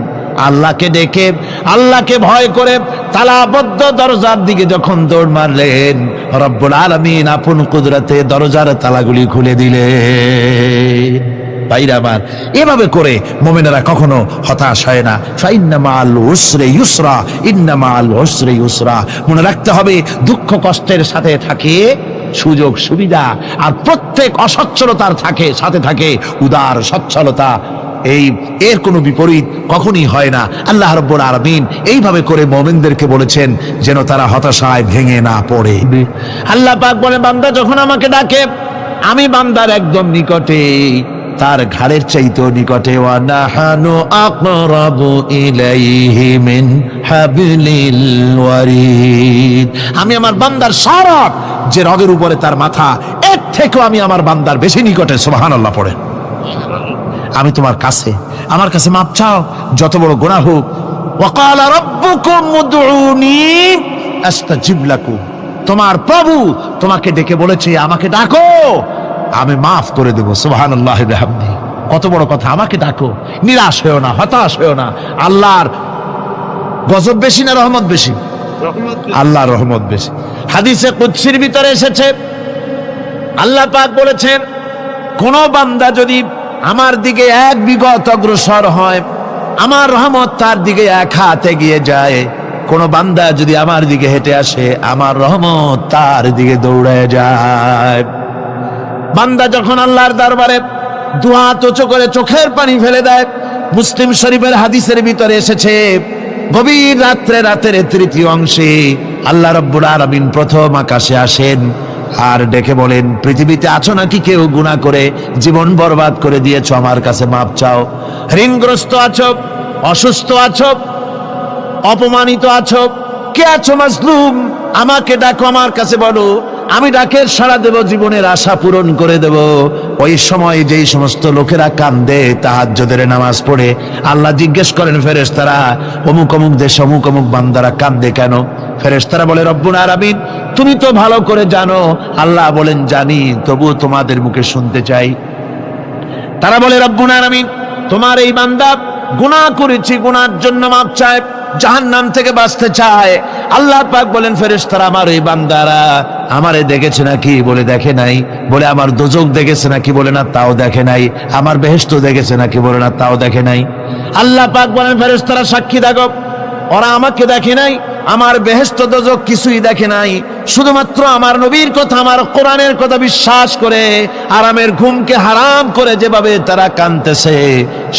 আল্লাহকে ডেকে, আল্লাহকে ভয় করে তালাবদ্ধ দরজার দিকে যখন দৌড় মারলেন, রব্বুল আলামিন আপন কুদরতে দরজার তালাগুলি খুলে দিলেন। ভাইরা আমার, এভাবে করে মুমিনেরা কখনো হতাশ হয় না। ফাইন্না মাআল উসরি ইউসরা, ইন্না মাআল উসরি ইউসরা। মনে রাখতে হবে, দুঃখ কষ্টের সাথে থাকে সুযোগ সুবিধা, আর প্রত্যেক অসচ্ছলতার সাথে থাকে উদার সচ্ছলতা। এর কোনো বিপরীত কখনই হয় না। আল্লাহ রাব্বুল আলামিন এইভাবে করে মুমিনদেরকে বলেছেন যেন তারা হতাশায় ভেঙে না পড়ে। আল্লাহ পাক বলে, বান্দা যখন আমাকে ডাকে, আমি বান্দার একদম নিকটে, তার ঘাড়ের চাইতেও নিকটে। ওয়া নাহানু আকরাবু ইলাইহি মিন হাবলিল ওয়ারিদ। আমি আমার বান্দার সারা যে রগের উপরে তার মাথা, এর থেকেও আমি আমার বান্দার বেশি নিকটে। সুবহানাল্লাহ পড়ে। আমি তোমার কাছে, আমার কাছে মাপ চাও, যত বড় গুনাহ হোক। ওয়া ক্বালা রাব্বুকুম উদউনি আস্তাজিব লাকুম। তোমার প্রভু তোমাকে ডেকে বলেছে, আমাকে ডাকো, আমি মাফ করে দেব। সুবহানাল্লাহি ওয়া বিহামদিহি। কত বড় কথা, আমাকে ডাকো, নিরাশ হয়েও না, হতাশ হয়েও না। আল্লাহর গজব বেশি না রহমত বেশি? আল্লাহর রহমত বেশি। হাদিসে কুদসির ভিতরে এসেছে, আল্লাহ পাক বলেছেন, কোন বান্দা যদি আমার দিকে এক বিগত অগ্রসর হয়, আমার রহমত তার দিকে এক হাত এগিয়ে যায়। কোন বান্দা যদি আমার দিকে হেঁটে আসে, আমার রহমত তার দিকে দৌড়ে যায়। বান্দা যখন আল্লাহর দরবারে দুহাত উঁচু করে চোখের পানি ফেলে দেয়, মুসলিম শরীফের হাদিসের ভিতরে এসেছে, গভীর রাতের তৃতীয় অংশে আল্লাহ রাব্বুল আলামিন প্রথম আকাশে আসেন আর ডেকে বলেন, পৃথিবীতে আছো নাকি কেউ গুনাহ করে জীবন বরবাদ করে দিয়েছো, আমার কাছে মাপ চাও। ঋণগ্রস্ত আছো, অসুস্থ আছো, অপমানিত আছো, কে আছো মাজলুম, আমাকে ডাকো, আমার কাছে বলো, আমি ডাকের সাড়া দেব, জীবনের আশা পূরণ করে দেব। ওই সময় যেই সমস্ত লোকেরা কান্দে তাহাজ্জুদের নামাজ পড়ে, আল্লাহ জিজ্ঞেস করেন ফেরেশতারা, অমুক অমুক দেশে অমুক অমুক বান্দারা কান্দে কেন? ফেরেশতারা বলে, রব্বুল আলামিন তুমি তো ভালো করে জানো। আল্লাহ বলেন, জানি, তবু তোমাদের মুখে শুনতে চাই। তারা বলে, রব্বুল আলামিন তোমার এই বান্দা গুনাহ করেছি, গুনার জন্য মাপ চায়, জাহান্নাম থেকে বাঁচতে চায়। আল্লাহ পাক বলেন, ফেরেশতারা আমার এই বান্দারা আমারে দেখেছে নাকি? বলে দেখে নাই। বলে আমার দোজখ দেখেছে নাকি? বলে না, তাও দেখে নাই। আমার বেহেশত দেখেছে নাকি? বলে না, তাও দেখে নাই। আল্লাহ পাক বলেন, ফেরেশতারা সাক্ষী থাকো, ওরা আমাকে দেখে নাই, আমার বেহেশত দোজখ কিছুই দেখে নাই, শুধুমাত্র আমার নবীর কথা, আমার কোরআনের কথা বিশ্বাস করে আরামের ঘুমকে হারাম করে যেভাবে তারা কাঁদতেছে,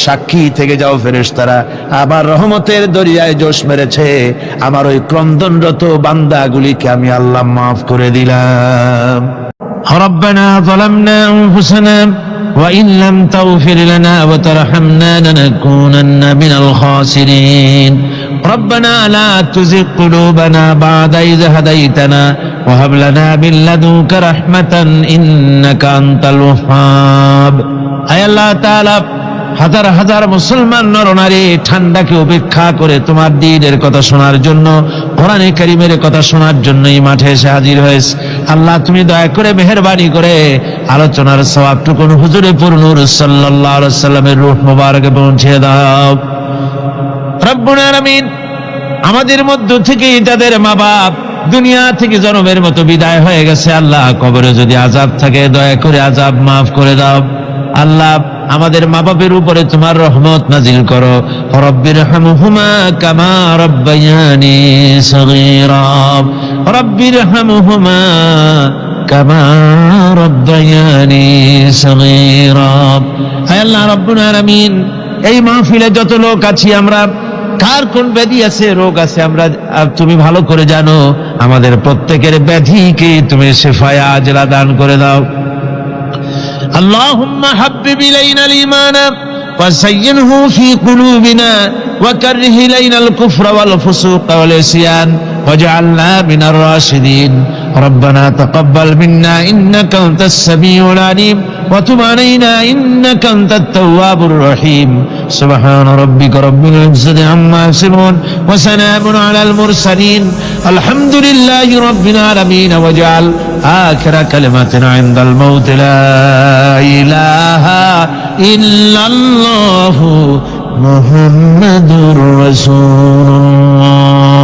সাক্ষী থেকে যাও ফেরেশতারা, আবার রহমতের দরিয়ায় জোশ মেরেছে, আমার ওই ক্রন্দনরত বান্দাগুলিকে আমি আল্লাহ মাফ করে দিলাম। রব্বানা যালামনা আনফুসানা وإن لم تغفر لنا وترحمنا لنكونن من الخاسرين ربنا لا تزغ قلوبنا بعد إذ هديتنا وهب لنا من لدنك رحمة إنك أنت الوهاب أي الله تعالى হাজার হাজার মুসলমান নরনারী ঠান্ডাকে উপেক্ষা করে তোমার দ্বীনের কথা শোনার জন্য, কোরআনে কারীমের কথা শোনার জন্য এই মাঠে এসে হাজির হয়েছে। আল্লাহ তুমি দয়া করে মেহেরবানি করে আলোচনার সওয়াবটুকু হুজুরে পুরনূর সাল্লাল্লাহু আলাইহি সাল্লামের রূহ মুবারকে পৌঁছে দাও। রব্বুল আলামিন আমাদের মধ্য থেকে যাদের মা বাপ দুনিয়া থেকে জনমের মতো বিদায় হয়ে গেছে, আল্লাহ কবরে যদি আযাব থাকে দয়া করে আযাব মাফ করে দাও। আল্লাহ আমাদের মা বাপের উপরে তোমার রহমত নাজিল করো। রব্বিরহামহুমা কামা রব্বায়ানি সগীরা, রব্বিরহামহুমা কামা রব্বায়ানি সগীরা। হে আল্লাহ রাব্বুল আলামিন, এই মাহফিলে যত লোক আছি আমরা
কার কোন ব্যাধি আছে, রোগ আছে, আমরা তুমি ভালো করে জানো। আমাদের প্রত্যেকের ব্যাধিকে তুমি শেফায়ে আজলা দান করে দাও। আল্লাহুম্মা হাব্বিব ইলাইনাল ঈমান وزينه في قلوبنا وكره إلينا الكفر والفسوق والعصيان واجعلنا من الراشدين ربنا تقبل منا إنك أنت السميع العليم وتب علينا إنك أنت التواب الرحيم سبحان ربك رب العزة عما يصفون وسلام على المرسلين الحمد لله رب العالمين واجعل آخر كلمتنا عند الموت لا إله إلا الله محمد رسول الله